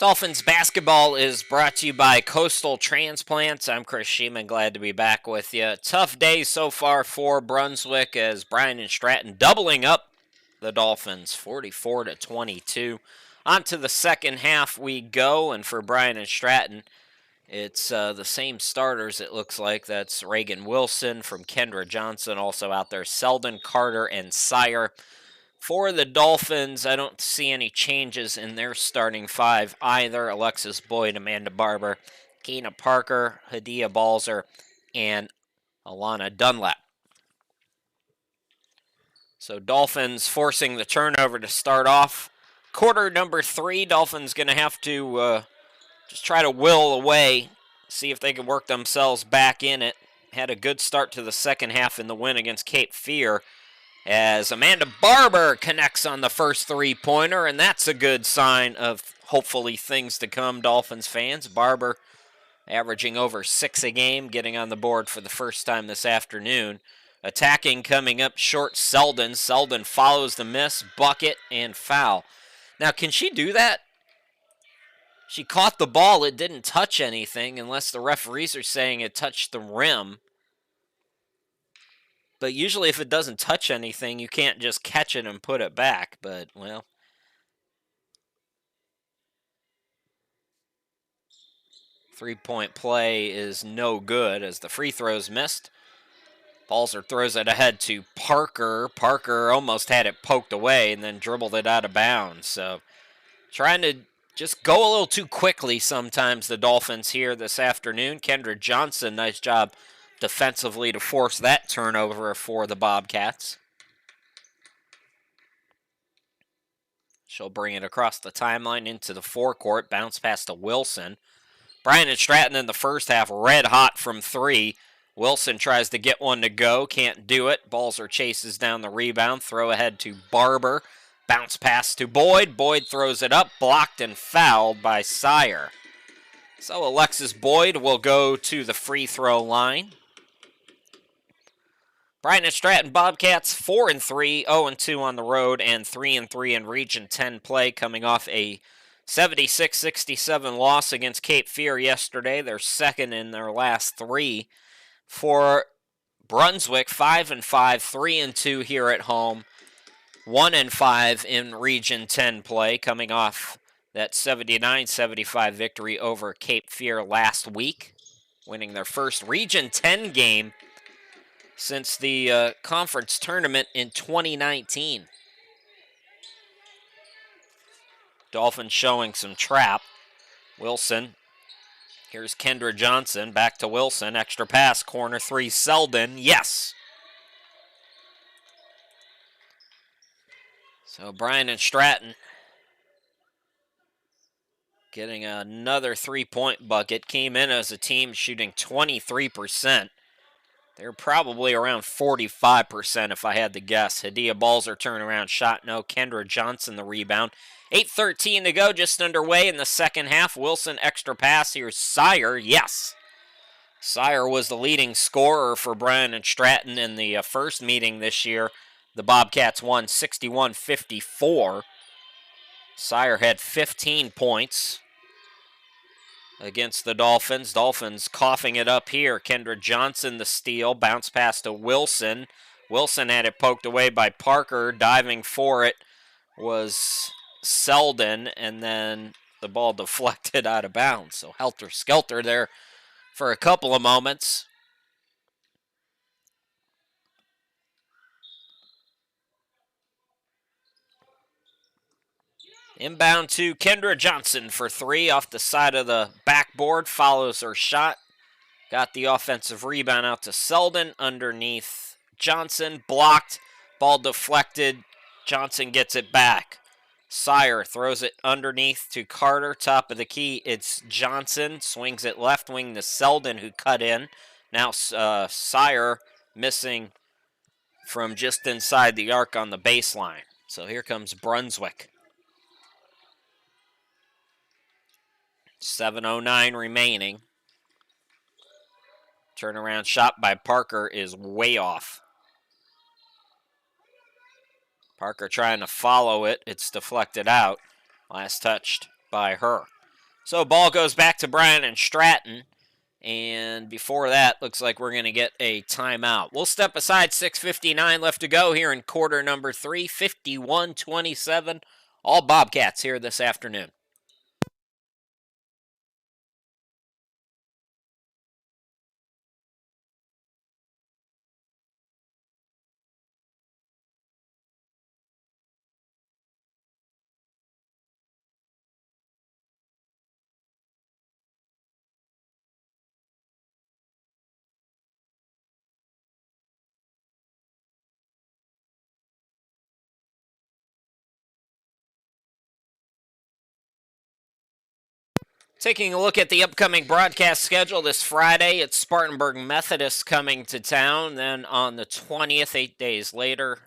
Dolphins basketball is brought to you by Coastal Transplants. I'm Chris Sheeman, glad to be back with you. Tough day so far for Brunswick as Bryant and Stratton doubling up the Dolphins, 44-22. On to the second half we go, and for Bryant and Stratton, it's the same starters, it looks like. That's Reagan Wilson from Kendra Johnson, also out there, Selden, Carter, and Sire. For the Dolphins, I don't see any changes in their starting five either. Alexis Boyd, Amanda Barber, Keena Parker, Hadia Balzer, and Alana Dunlap. So Dolphins forcing the turnover to start off. Quarter number 3, Dolphins going to have to just try to will away, see if they can work themselves back in it. Had a good start to the second half in the win against Cape Fear, as Amanda Barber connects on the first three-pointer, and that's a good sign of hopefully things to come, Dolphins fans. Barber averaging over 6 a game, getting on the board for the first time this afternoon. Attacking coming up short, Selden. Selden follows the miss, bucket, and foul. Now, can she do that? She caught the ball. It didn't touch anything unless the referees are saying it touched the rim. But usually if it doesn't touch anything, you can't just catch it and put it back. But, well. Three-point play is no good as the free throw's missed. Balzer throws it ahead to Parker. Parker almost had it poked away and then dribbled it out of bounds. So trying to just go a little too quickly sometimes, the Dolphins here this afternoon. Kendra Johnson, nice job defensively to force that turnover for the Bobcats. She'll bring it across the timeline into the forecourt. Bounce pass to Wilson. Bryant and Stratton in the first half red hot from 3. Wilson tries to get one to go. Can't do it. Balzer chases down the rebound. Throw ahead to Barber. Bounce pass to Boyd. Boyd throws it up. Blocked and fouled by Sire. So Alexis Boyd will go to the free throw line. Bryant and Stratton Bobcats 4-3, 0-2 on the road, and 3-3 in Region 10 play, coming off a 76-67 loss against Cape Fear yesterday. They're second in their last 3. For Brunswick, 5-5, 3-2 here at home, 1-5 in Region 10 play, coming off that 79-75 victory over Cape Fear last week, winning their first Region 10 game since the conference tournament in 2019. Dolphins showing some trap. Wilson. Here's Kendra Johnson. Back to Wilson. Extra pass. Corner 3. Selden. Yes. So Bryant and Stratton getting another 3-point bucket. Came in as a team shooting 23%. They're probably around 45% if I had to guess. Hadia Balzer turnaround shot. No. Kendra Johnson the rebound. 8:13 to go, just underway in the second half. Wilson extra pass. Here's Sire. Yes. Sire was the leading scorer for Bryant and Stratton in the first meeting this year. The Bobcats won 61-54. Sire had 15 points against the Dolphins. Dolphins coughing it up here. Kendra Johnson the steal. Bounce pass to Wilson. Wilson had it poked away by Parker. Diving for it was Selden, and then the ball deflected out of bounds. So helter-skelter there for a couple of moments. Inbound to Kendra Johnson for 3 off the side of the backboard. Follows her shot. Got the offensive rebound out to Selden underneath Johnson. Blocked. Ball deflected. Johnson gets it back. Sire throws it underneath to Carter. Top of the key, it's Johnson. Swings it left wing to Selden, who cut in. Now Sire missing from just inside the arc on the baseline. So here comes Brunswick. 7:09 remaining. Turnaround shot by Parker is way off. Parker trying to follow it. It's deflected out. Last touched by her. So ball goes back to Bryant and Stratton. And before that, looks like we're going to get a timeout. We'll step aside. 6:59 left to go here in quarter number 3. 51-27. All Bobcats here this afternoon. Taking a look at the upcoming broadcast schedule this Friday, it's Spartanburg Methodist coming to town. Then on the 20th, 8 days later,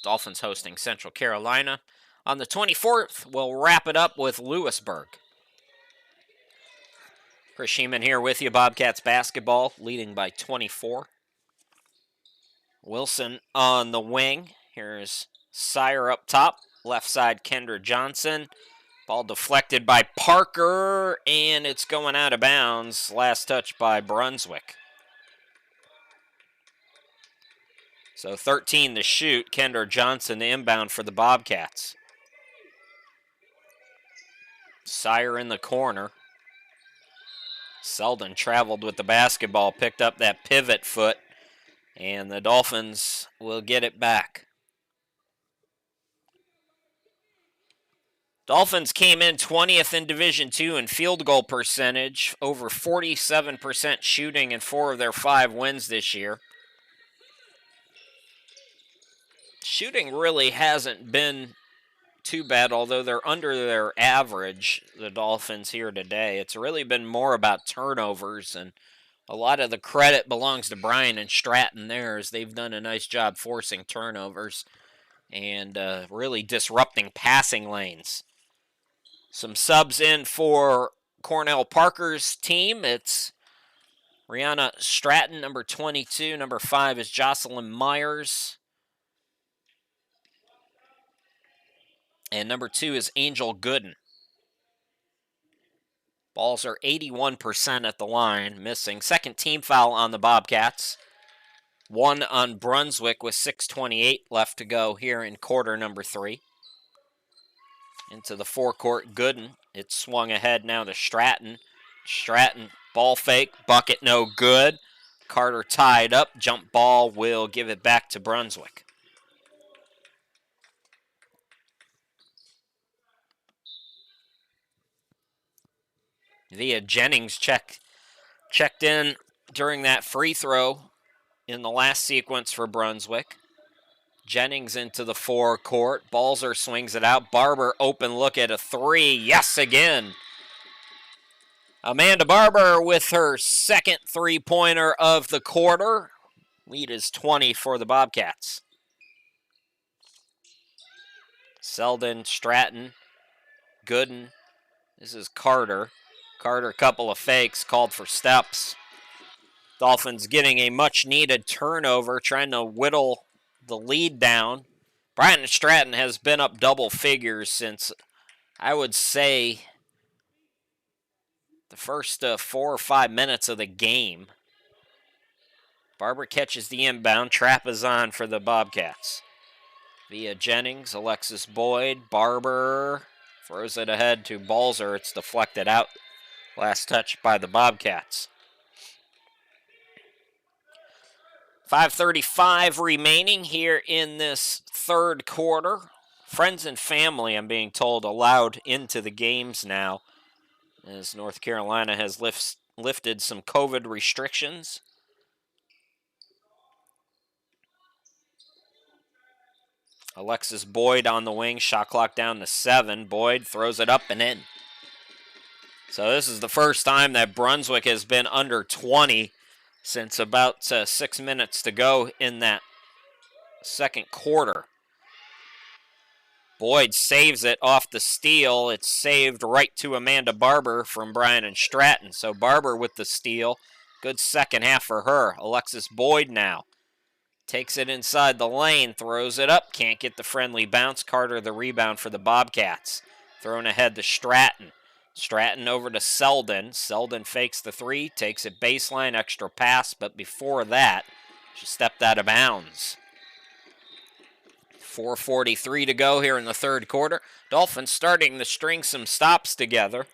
Dolphins hosting Central Carolina. On the 24th, we'll wrap it up with Lewisburg. Chris Sheeman here with you, Bobcats basketball, leading by 24. Wilson on the wing. Here's Sire up top. Left side, Kendra Johnson. Ball deflected by Parker, and it's going out of bounds. Last touch by Brunswick. So 13 to shoot. Kendra Johnson the inbound for the Bobcats. Sire in the corner. Selden traveled with the basketball, picked up that pivot foot, and the Dolphins will get it back. Dolphins came in 20th in Division II in field goal percentage, over 47% shooting in 4 of their 5 wins this year. Shooting really hasn't been too bad, although they're under their average, the Dolphins here today. It's really been more about turnovers, and a lot of the credit belongs to Bryant and Stratton there, as they've done a nice job forcing turnovers and really disrupting passing lanes. Some subs in for Cornell Parker's team. It's Rihanna Stratton, number 22. Number 5 is Jocelyn Myers. And number 2 is Angel Gooden. Balls are 81% at the line, missing. Second team foul on the Bobcats. 1 on Brunswick with 6:28 left to go here in quarter number 3. Into the forecourt, Gooden. It's swung ahead now to Stratton. Stratton, ball fake, bucket no good. Carter tied up, jump ball will give it back to Brunswick. Via Jennings checked in during that free throw in the last sequence for Brunswick. Jennings into the forecourt. Balzer swings it out. Barber open look at a 3. Yes, again. Amanda Barber with her second three-pointer of the quarter. Lead is 20 for the Bobcats. Selden, Stratton, Gooden. This is Carter. Carter, couple of fakes, called for steps. Dolphins getting a much-needed turnover, trying to whittle the lead down. Bryant and Stratton has been up double figures since, I would say, the first 4 or 5 minutes of the game. Barber catches the inbound. Trap is on for the Bobcats. Via Jennings, Alexis Boyd, Barber throws it ahead to Balzer. It's deflected out. Last touch by the Bobcats. 5:35 remaining here in this third quarter. Friends and family, I'm being told, allowed into the games now, as North Carolina has lifted some COVID restrictions. Alexis Boyd on the wing, shot clock down to 7. Boyd throws it up and in. So this is the first time that Brunswick has been under 20 since about 6 minutes to go in that second quarter. Boyd saves it off the steal. It's saved right to Amanda Barber from Bryant and Stratton. So Barber with the steal. Good second half for her. Alexis Boyd now takes it inside the lane, throws it up, can't get the friendly bounce. Carter the rebound for the Bobcats. Thrown ahead to Stratton. Stratton over to Selden. Selden fakes the three, takes it baseline, extra pass, but before that, she stepped out of bounds. 4:43 to go here in the third quarter. Dolphins starting to string some stops together.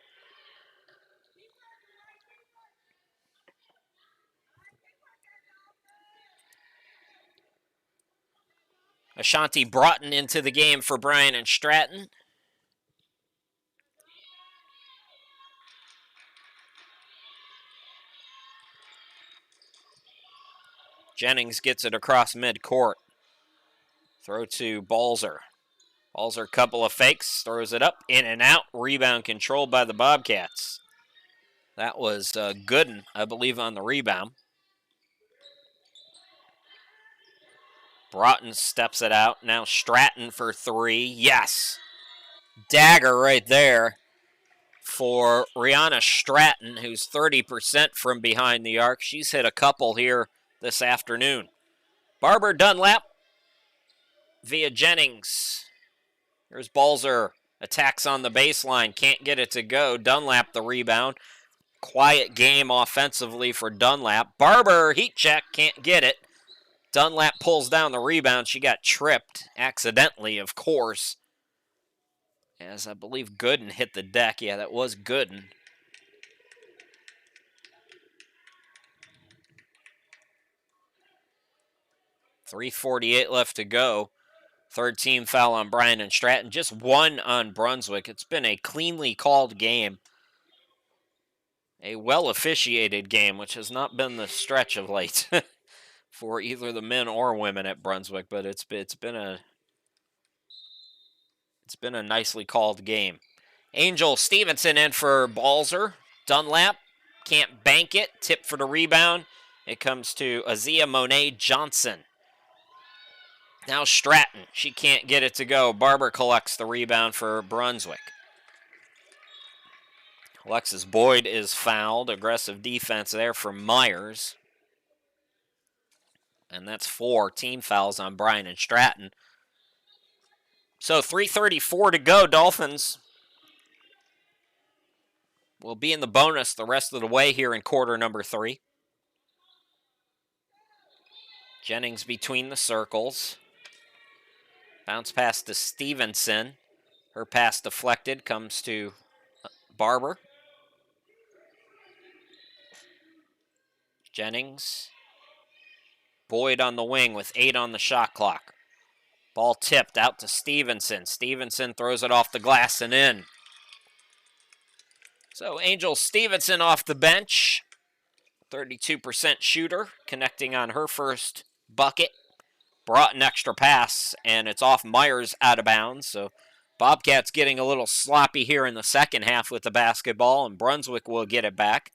Ashanti Broughton into the game for Bryant and Stratton. Jennings gets it across midcourt. Throw to Balzer. Balzer, couple of fakes, throws it up, in and out. Rebound controlled by the Bobcats. That was Gooden, I believe, on the rebound. Broughton steps it out. Now Stratton for three. Yes. Dagger right there for Rihanna Stratton, who's 30% from behind the arc. She's hit a couple here this afternoon. Barber Dunlap via Jennings. Here's Balzer. Attacks on the baseline. Can't get it to go. Dunlap the rebound. Quiet game offensively for Dunlap. Barber, heat check. Can't get it. Dunlap pulls down the rebound. She got tripped accidentally, of course. As I believe Gooden hit the deck. Yeah, that was Gooden. .348 left to go. Third team foul on Bryant and Stratton. Just one on Brunswick. It's been a cleanly called game. A well-officiated game, which has not been the stretch of late for either the men or women at Brunswick, but it's been a nicely called game. Angel Stevenson in for Balzer. Dunlap can't bank it. Tip for the rebound. It comes to Azia Monet Johnson. Now Stratton. She can't get it to go. Barber collects the rebound for Brunswick. Alexis Boyd is fouled. Aggressive defense there for Myers. And that's 4 team fouls on Bryant and Stratton. So 3:34 to go. Dolphins will be in the bonus the rest of the way here in quarter number 3. Jennings between the circles. Bounce pass to Stevenson. Her pass deflected. Comes to Barber. Jennings. Boyd on the wing with 8 on the shot clock. Ball tipped out to Stevenson. Stevenson throws it off the glass and in. So Angel Stevenson off the bench. 32% shooter, connecting on her first bucket. Brought an extra pass, and it's off Myers out of bounds. So Bobcats getting a little sloppy here in the second half with the basketball, and Brunswick will get it back.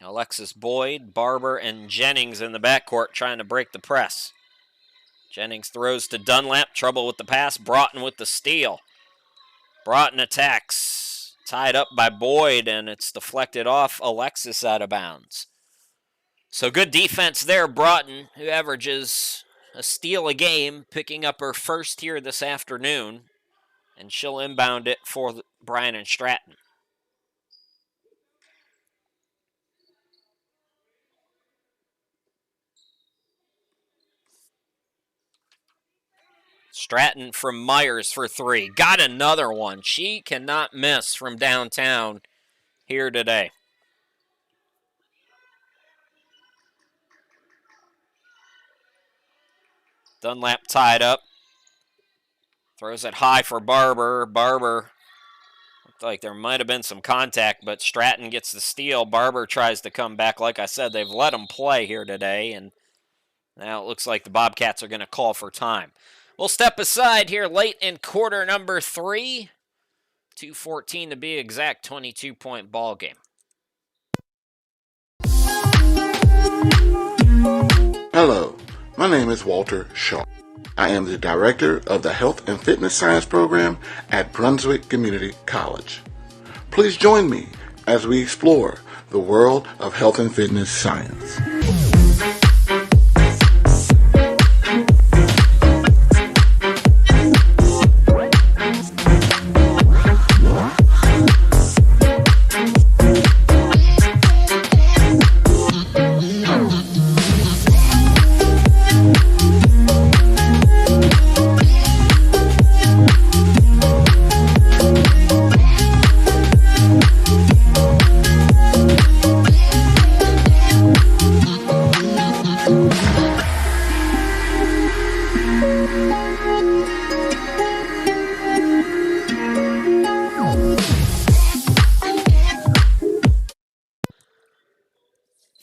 Alexis Boyd, Barber, and Jennings in the backcourt trying to break the press. Jennings throws to Dunlap. Trouble with the pass. Broughton with the steal. Broughton attacks. Tied up by Boyd, and it's deflected off Alexis out of bounds. So good defense there. Broughton, who averages a steal a game, picking up her first here this afternoon. And she'll inbound it for Bryant and Stratton. Stratton from Myers for 3. Got another one. She cannot miss from downtown here today. Dunlap tied up. Throws it high for Barber. Barber, looked like there might have been some contact, but Stratton gets the steal. Barber tries to come back. Like I said, they've let him play here today, and now it looks like the Bobcats are going to call for time. We'll step aside here late in quarter number 3. 2:14 to be exact, 22-point ball game. Hello, my name is Walter Shaw. I am the director of the Health and Fitness Science program at Brunswick Community College. Please join me as we explore the world of health and fitness science.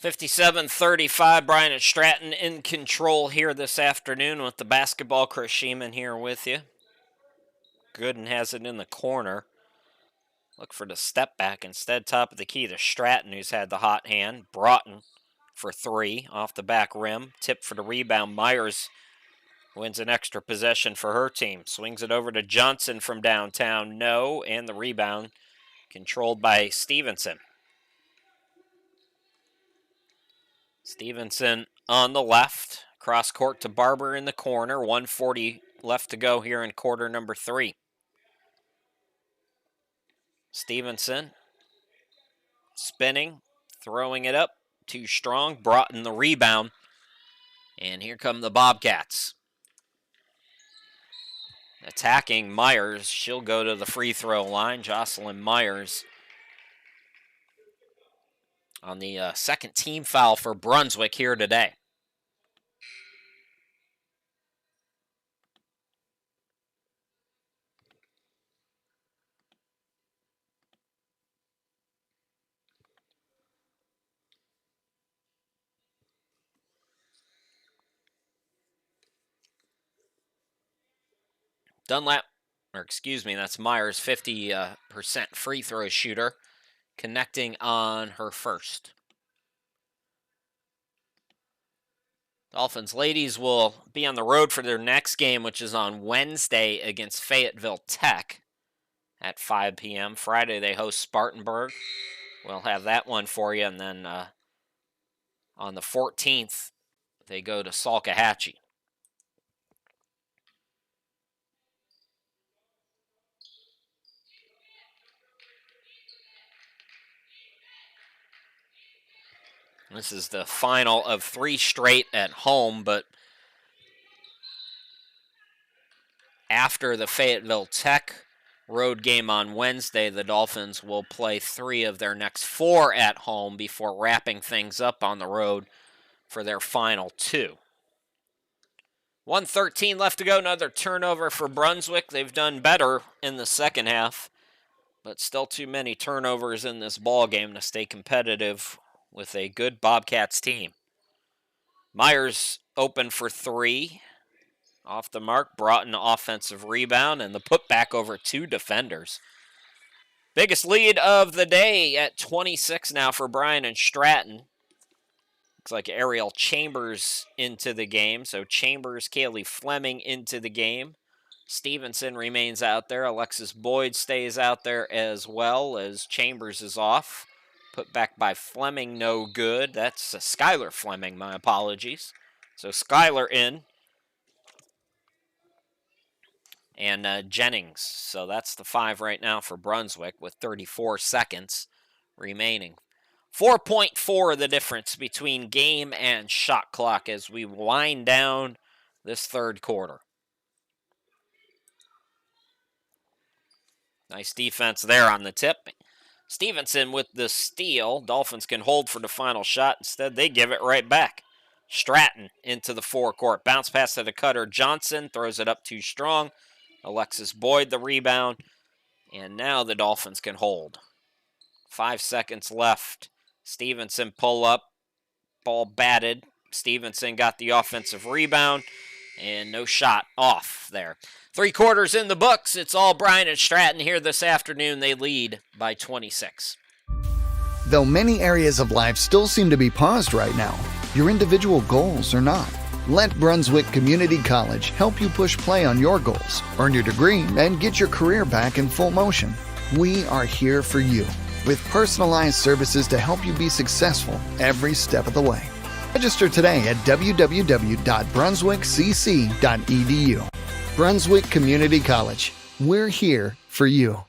57-35, Bryant and Stratton in control here this afternoon with the basketball. Chris Sheeman here with you. Gooden has it in the corner. Look for the step back. Instead, top of the key to Stratton, who's had the hot hand. Broughton for three off the back rim. Tip for the rebound. Myers wins an extra possession for her team. Swings it over to Johnson from downtown. No, and the rebound controlled by Stevenson. Stevenson on the left. Cross court to Barber in the corner. 1:40 left to go here in quarter number 3. Stevenson spinning, throwing it up. Too strong. Broughton the rebound. And here come the Bobcats. Attacking Myers. She'll go to the free throw line. Jocelyn Myers on the second team foul for Brunswick here today. That's Myers, 50% free throw shooter, connecting on her first. Dolphins ladies will be on the road for their next game, which is on Wednesday against Fayetteville Tech at 5 p.m. Friday they host Spartanburg. We'll have that one for you. And then on the 14th, they go to Salkehatchie. This is the final of 3 straight at home, but after the Fayetteville Tech road game on Wednesday, the Dolphins will play 3 of their next 4 at home before wrapping things up on the road for their final 2. 1:13 left to go. Another turnover for Brunswick. They've done better in the second half, but still too many turnovers in this ball game to stay competitive with a good Bobcats team. Myers open for 3. Off the mark, Broughton offensive rebound, and the putback over 2 defenders. Biggest lead of the day at 26 now for Bryant and Stratton. Looks like Ariel Chambers into the game. So Chambers, Kaylee Fleming into the game. Stevenson remains out there. Alexis Boyd stays out there as well as Chambers is off. Put back by Fleming, no good. That's Skylar Fleming, my apologies. So Skylar in. And Jennings. So that's the 5 right now for Brunswick with 34 seconds remaining. 4.4 the difference between game and shot clock as we wind down this third quarter. Nice defense there on the tip. Stevenson with the steal. Dolphins can hold for the final shot. Instead, they give it right back. Stratton into the forecourt. Bounce pass to the cutter. Johnson throws it up too strong. Alexis Boyd the rebound. And now the Dolphins can hold. 5 seconds left. Stevenson pull up. Ball batted. Stevenson got the offensive rebound. And no shot off there. 3 quarters in the books. It's all Bryant and Stratton here this afternoon. They lead by 26. Though many areas of life still seem to be paused right now, your individual goals are not. Let Brunswick Community College help you push play on your goals, earn your degree, and get your career back in full motion. We are here for you with personalized services to help you be successful every step of the way. Register today at www.brunswickcc.edu. Brunswick Community College. We're here for you.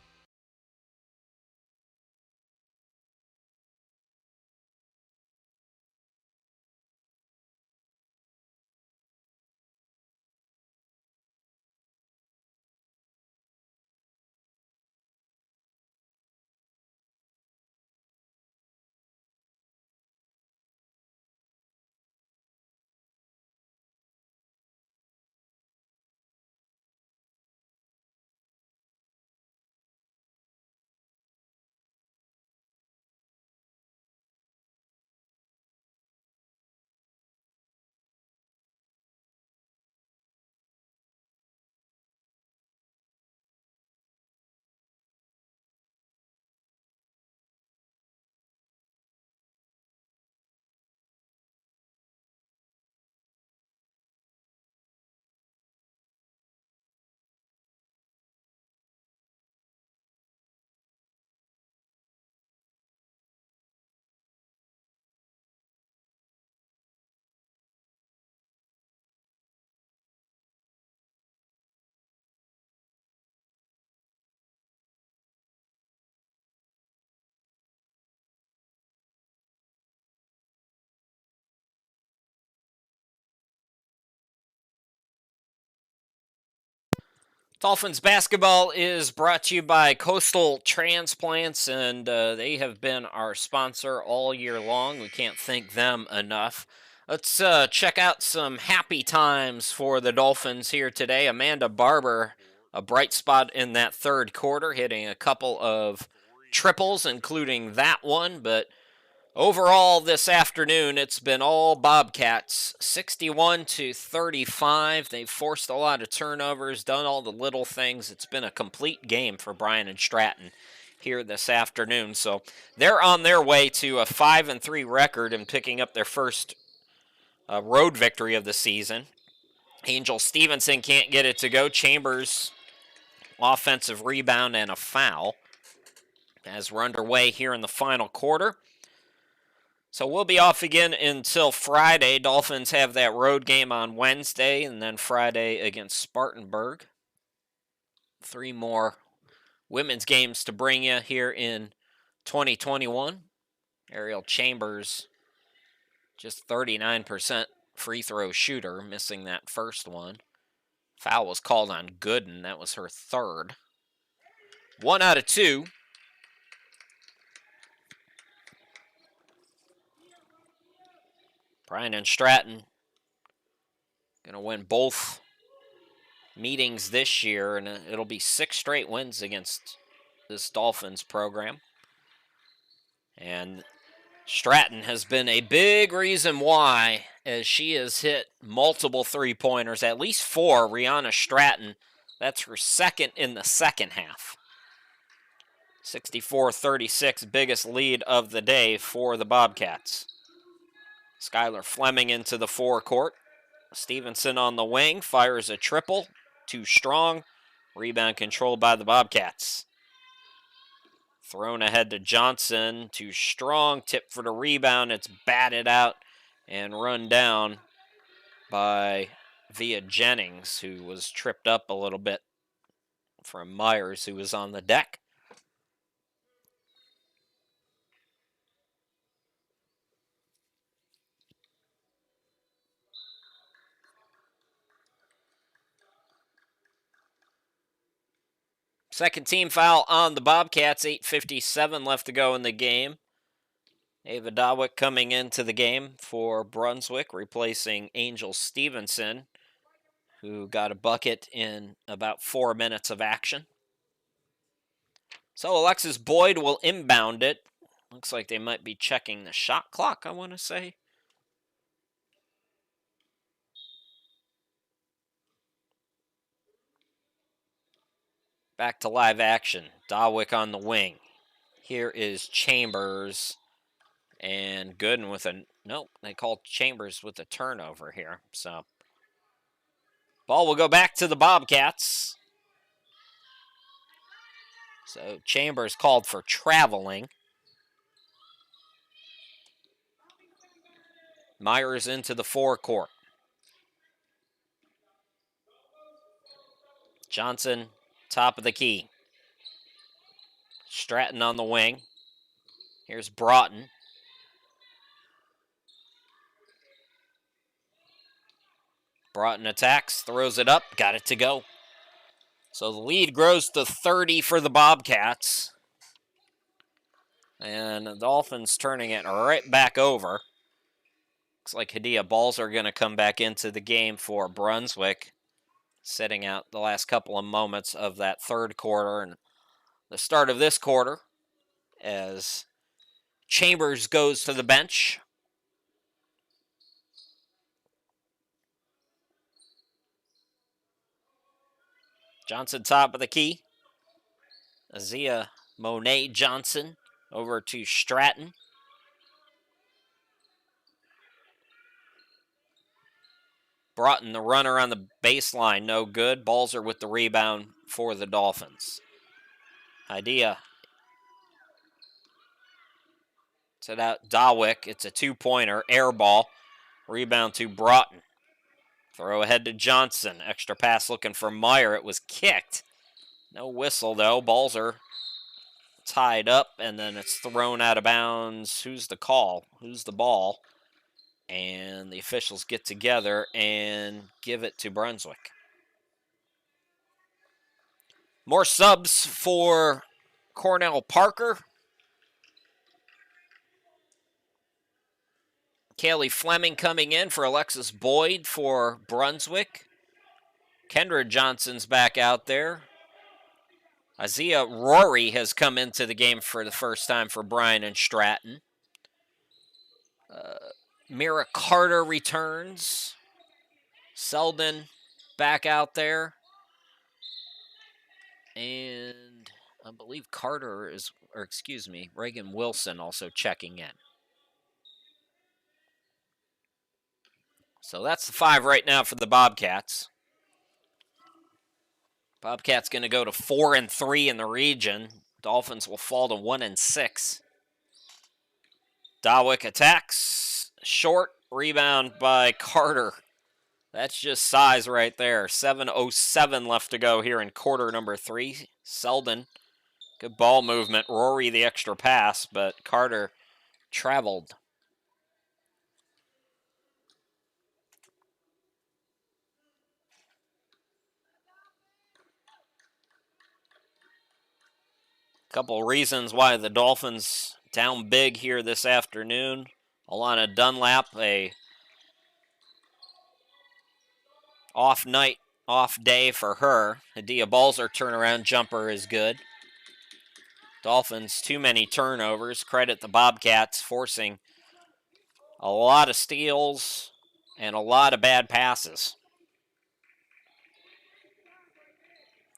Dolphins basketball is brought to you by Coastal Transplants, and they have been our sponsor all year long. We can't thank them enough. Let's check out some happy times for the Dolphins here today. Amanda Barber, a bright spot in that third quarter, hitting a couple of triples, including that one, but overall, this afternoon, it's been all Bobcats, 61-35. They've forced a lot of turnovers, done all the little things. It's been a complete game for Bryant and Stratton here this afternoon. So they're on their way to a 5-3 record and picking up their first road victory of the season. Angel Stevenson can't get it to go. Chambers, offensive rebound and a foul as we're underway here in the final quarter. So we'll be off again until Friday. Dolphins have that road game on Wednesday, and then Friday against Spartanburg. 3 more women's games to bring you here in 2021. Ariel Chambers, just 39% free throw shooter, missing that first one. Foul was called on Gooden. That was her third. 1 out of 2. Bryant and Stratton going to win both meetings this year, and it'll be 6 straight wins against this Dolphins program. And Stratton has been a big reason why, as she has hit multiple three-pointers, at least 4. Rihanna Stratton, that's her second in the second half. 64-36, biggest lead of the day for the Bobcats. Skylar Fleming into the forecourt. Stevenson on the wing, fires a triple. Too strong. Rebound controlled by the Bobcats. Thrown ahead to Johnson. Too strong. Tip for the rebound. It's batted out and run down by Via Jennings, who was tripped up a little bit from Myers, who was on the deck. Second team foul on the Bobcats, 8:57 left to go in the game. Ava Dawick coming into the game for Brunswick, replacing Angel Stevenson, who got a bucket in about 4 minutes of action. So Alexis Boyd will inbound it. Looks like they might be checking the shot clock, I want to say. Back to live action. Dawick on the wing. Here is Chambers. And Gooden with a... Nope, they called Chambers with a turnover here. So, ball will go back to the Bobcats. So, Chambers called for traveling. Myers into the forecourt. Johnson, top of the key. Stratton on the wing. Here's Broughton. Broughton attacks, throws it up, got it to go. So the lead grows to 30 for the Bobcats. And the Dolphins turning it right back over. Looks like Hadia Balls are going to come back into the game for Brunswick, sitting out the last couple of moments of that third quarter and the start of this quarter as Chambers goes to the bench. Johnson top of the key. Azia Monet Johnson over to Stratton. Broughton, the runner on the baseline, no good. Balzer with the rebound for the Dolphins. Idea. Set out Dawick. It's a two-pointer. Air ball. Rebound to Broughton. Throw ahead to Johnson. Extra pass looking for Meyer. It was kicked. No whistle, though. Balzer tied up, and then it's thrown out of bounds. Who's the call? Who's the ball? And the officials get together and give it to Brunswick. More subs for Cornell Parker. Kaylee Fleming coming in for Alexis Boyd for Brunswick. Kendra Johnson's back out there. Isaiah Rory has come into the game for the first time for Bryant and Stratton. Mira Carter returns. Selden back out there. And I believe Reagan Wilson also checking in. So that's the 5 right now for the Bobcats. Bobcats going to go to 4-3 in the region. Dolphins will fall to 1-6. Dawick attacks. Short rebound by Carter. That's just size right there. 7:07 left to go here in quarter number 3. Selden, good ball movement. Rory the extra pass, but Carter traveled. Couple reasons why the Dolphins down big here this afternoon. Alana Dunlap, a off day for her. Adia Balzer turnaround jumper is good. Dolphins, too many turnovers. Credit the Bobcats forcing a lot of steals and a lot of bad passes.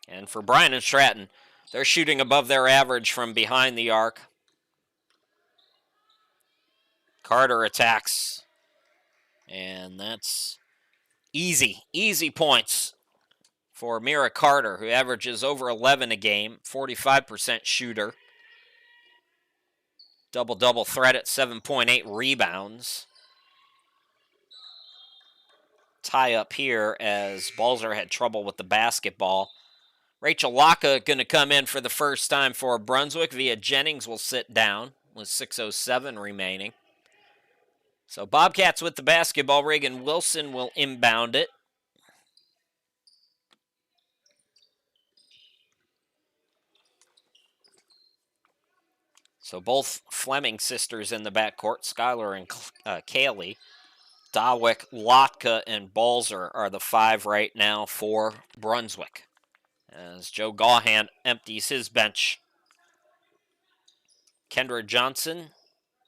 And for Bryant and Stratton, they're shooting above their average from behind the arc. Carter attacks. And that's easy points for Mira Carter, who averages over 11 a game, 45% shooter. Double-double threat at 7.8 rebounds. Tie up here as Balzer had trouble with the basketball. Rachel Laka going to come in for the first time for Brunswick. Via Jennings will sit down with 6:07 remaining. So Bobcats with the basketball. Reagan Wilson will inbound it. So both Fleming sisters in the backcourt, Skylar and Kaylee. Dawick, Lotka, and Balzer are the 5 right now for Brunswick. As Joe Gahan empties his bench. Kendra Johnson.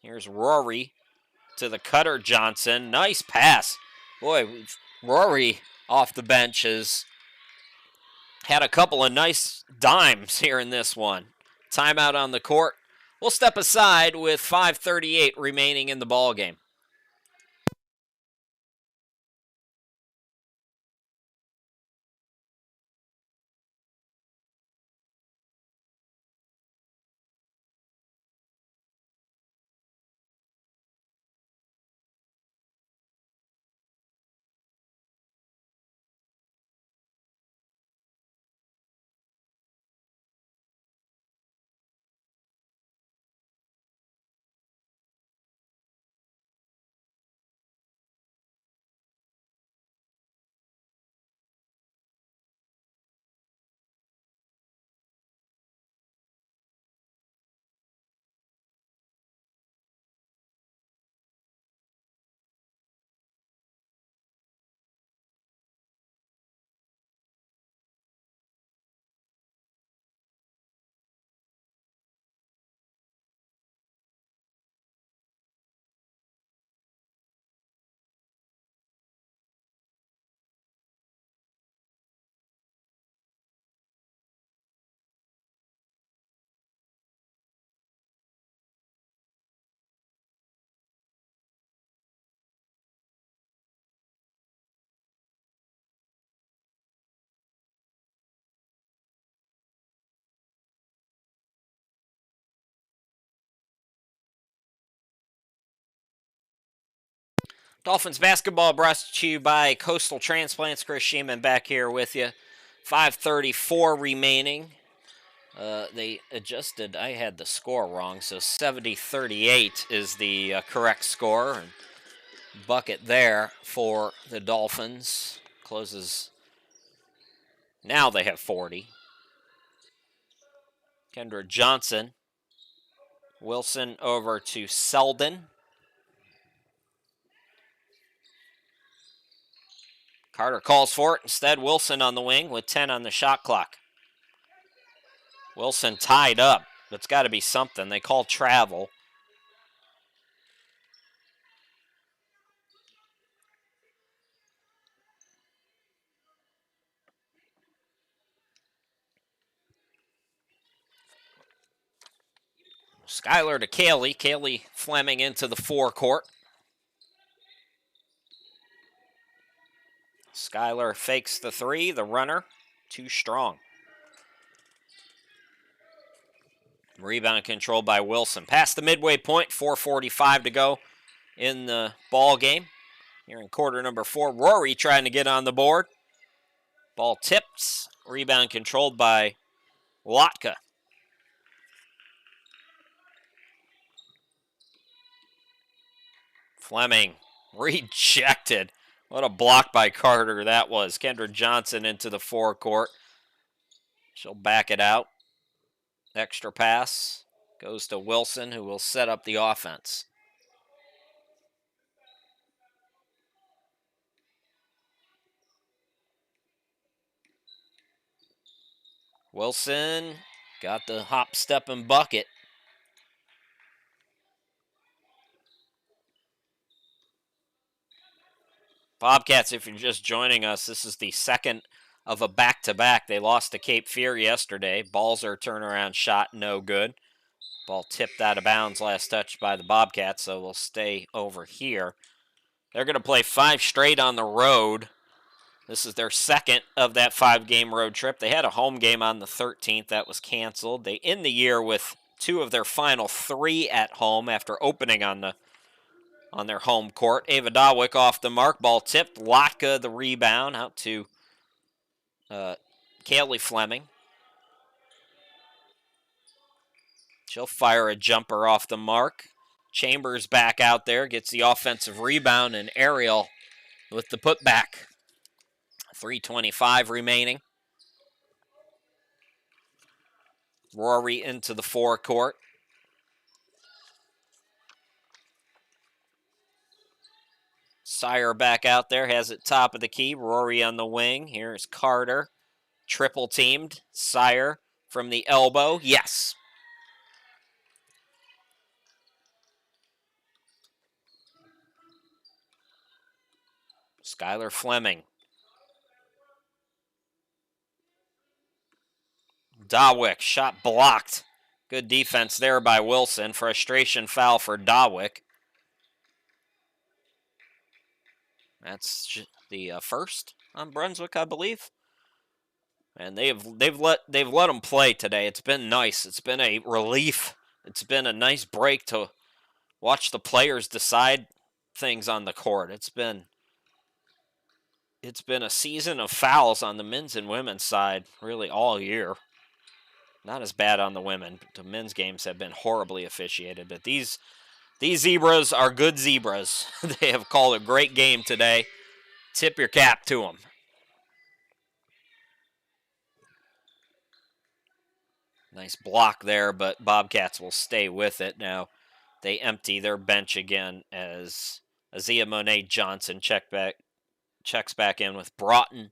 Here's Rory to the cutter Johnson. Nice pass. Boy, Rory off the bench has had a couple of nice dimes here in this one. Timeout on the court. We'll step aside with 5:38 remaining in the ball game. Dolphins basketball brought to you by Coastal Transplants. Chris Sheeman back here with you. 5:34 remaining. They adjusted. I had the score wrong, so 70-38 is the correct score. And bucket there for the Dolphins. Closes. Now they have 40. Kendra Johnson. Wilson over to Selden. Carter calls for it. Instead, Wilson on the wing with 10 on the shot clock. Wilson tied up. That's got to be something. They call travel. Skylar to Kaylee. Kaylee Fleming into the forecourt. Skylar fakes the three. The runner, too strong. Rebound controlled by Wilson. Past the midway point, 4:45 to go in the ball game. Here in quarter number 4, Rory trying to get on the board. Ball tips. Rebound controlled by Lotka. Fleming rejected. What a block by Carter that was. Kendra Johnson into the forecourt. She'll back it out. Extra pass goes to Wilson, who will set up the offense. Wilson got the hop, step, and bucket. Bobcats, if you're just joining us, this is the second of a back-to-back. They lost to Cape Fear yesterday. Balzer turnaround shot, no good. Ball tipped out of bounds, last touch by the Bobcats, so we'll stay over here. They're going to play 5 straight on the road. This is their second of that 5-game road trip. They had a home game on the 13th. That was canceled. They end the year with 2 of their final 3 at home after opening on their home court. Ava Dawick off the mark. Ball tipped. Lotka the rebound out to Kaylee Fleming. She'll fire a jumper off the mark. Chambers back out there. Gets the offensive rebound, and Ariel with the putback. 3:25 remaining. Rory into the forecourt. Sire back out there, has it top of the key. Rory on the wing. Here's Carter. Triple teamed. Sire from the elbow. Yes. Skylar Fleming. Dawick, shot blocked. Good defense there by Wilson. Frustration foul for Dawick. That's the first on Brunswick, I believe. And they've let them play today. It's been nice. It's been a relief. It's been a nice break to watch the players decide things on the court. It's been a season of fouls on the men's and women's side really all year. Not as bad on the women. The men's games have been horribly officiated, but these Zebras are good Zebras. They have called a great game today. Tip your cap to them. Nice block there, but Bobcats will stay with it. Now they empty their bench again as Azia Monet Johnson checks back in with Broughton.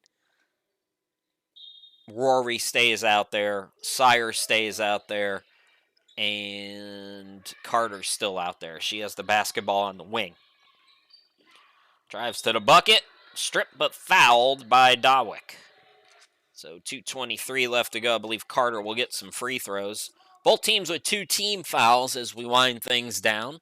Rory stays out there. Sire stays out there. And Carter's still out there. She has the basketball on the wing. Drives to the bucket. Stripped but fouled by Dawick. So 2:23 left to go. I believe Carter will get some free throws. Both teams with 2 team fouls as we wind things down.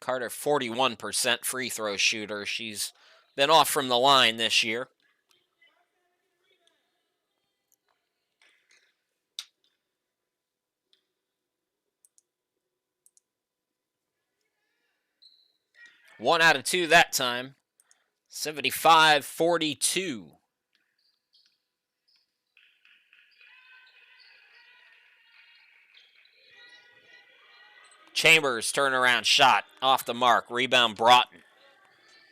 Carter, 41% free throw shooter. She's been off from the line this year. One out of 2 that time. 75-42. Chambers turnaround shot off the mark. Rebound Broughton.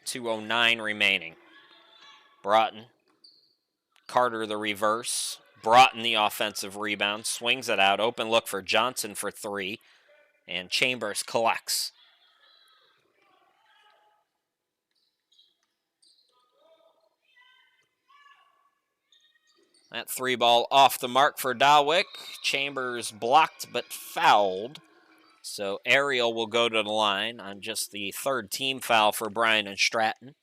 2:09 remaining. Broughton. Carter the reverse. Broughton the offensive rebound. Swings it out. Open look for Johnson for three. And Chambers collects. That three ball off the mark for Dalwick. Chambers blocked but fouled. So Ariel will go to the line on just the third team foul for Bryant and Stratton.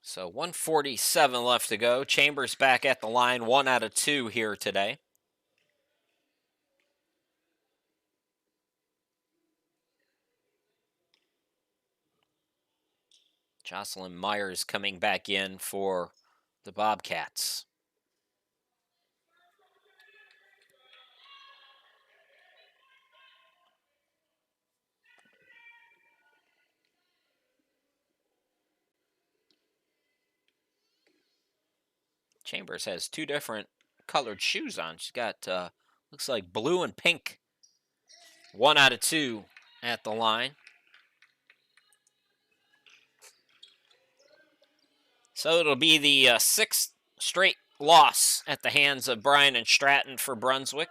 So 1:47 left to go. Chambers back at the line, 1 out of 2 here today. Jocelyn Myers coming back in for the Bobcats. Chambers has two different colored shoes on. She's got, looks like blue and pink. 1 out of 2 at the line. So it'll be the sixth straight loss at the hands of Bryant and Stratton for Brunswick.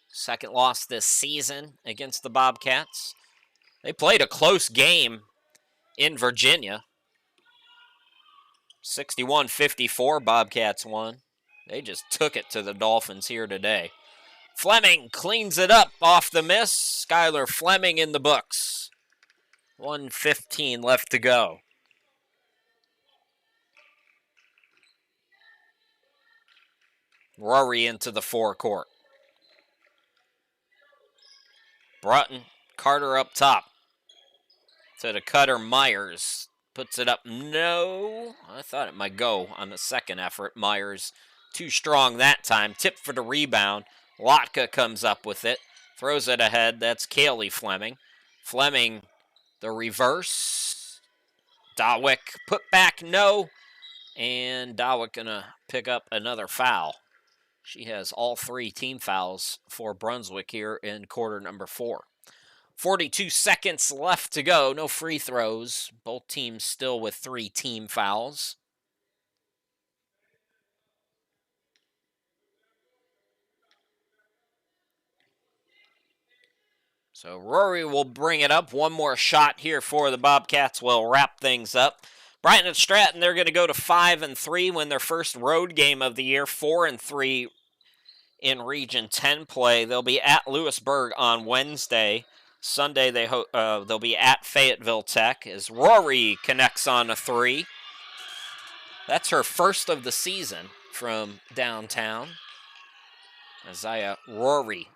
Second loss this season against the Bobcats. They played a close game in Virginia. 61-54, Bobcats won. They just took it to the Dolphins here today. Fleming cleans it up off the miss. Skylar Fleming in the books. 1:15 left to go. Rory into the forecourt. Broughton, Carter up top. To the cutter, Myers. Puts it up. No. I thought it might go on the second effort. Myers too strong that time. Tip for the rebound. Lotka comes up with it. Throws it ahead. That's Kaylee Fleming. Fleming, the reverse. Dalwick put back. No. And Dalwick going to pick up another foul. She has all 3 team fouls for Brunswick here in quarter number 4. 42 seconds left to go. No free throws. Both teams still with 3 team fouls. So Rory will bring it up. One more shot here for the Bobcats will wrap things up. Bryant and Stratton, they're going to go to 5-3, win their first road game of the year. 4-3 in Region 10 play. They'll be at Lewisburg on Wednesday. Sunday, they'll be at Fayetteville Tech as Rory connects on a 3. That's her first of the season from downtown. Isaiah Rory.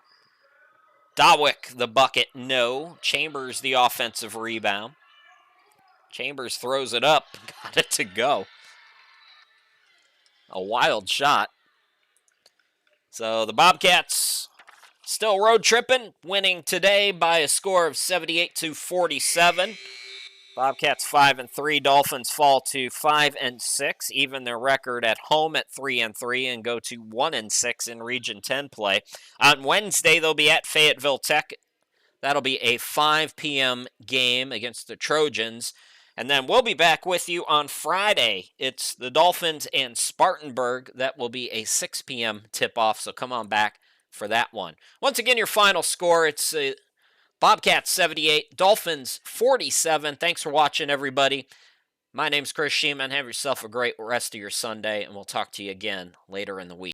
Dalwick, the bucket, no. Chambers, the offensive rebound. Chambers throws it up, got it to go. A wild shot. So the Bobcats still road tripping, winning today by a score of 78-47. Bobcats 5-3. Dolphins fall to 5-6, even their record at home at 3-3, and go to 1-6 in Region 10 play. On Wednesday, they'll be at Fayetteville Tech. That'll be a 5 p.m. game against the Trojans. And then we'll be back with you on Friday. It's the Dolphins and Spartanburg. That will be a 6 p.m. tip-off, so come on back for that one. Once again, your final score, it's Bobcats 78, Dolphins 47. Thanks for watching, everybody. My name's Chris Sheeman. Have yourself a great rest of your Sunday, and we'll talk to you again later in the week.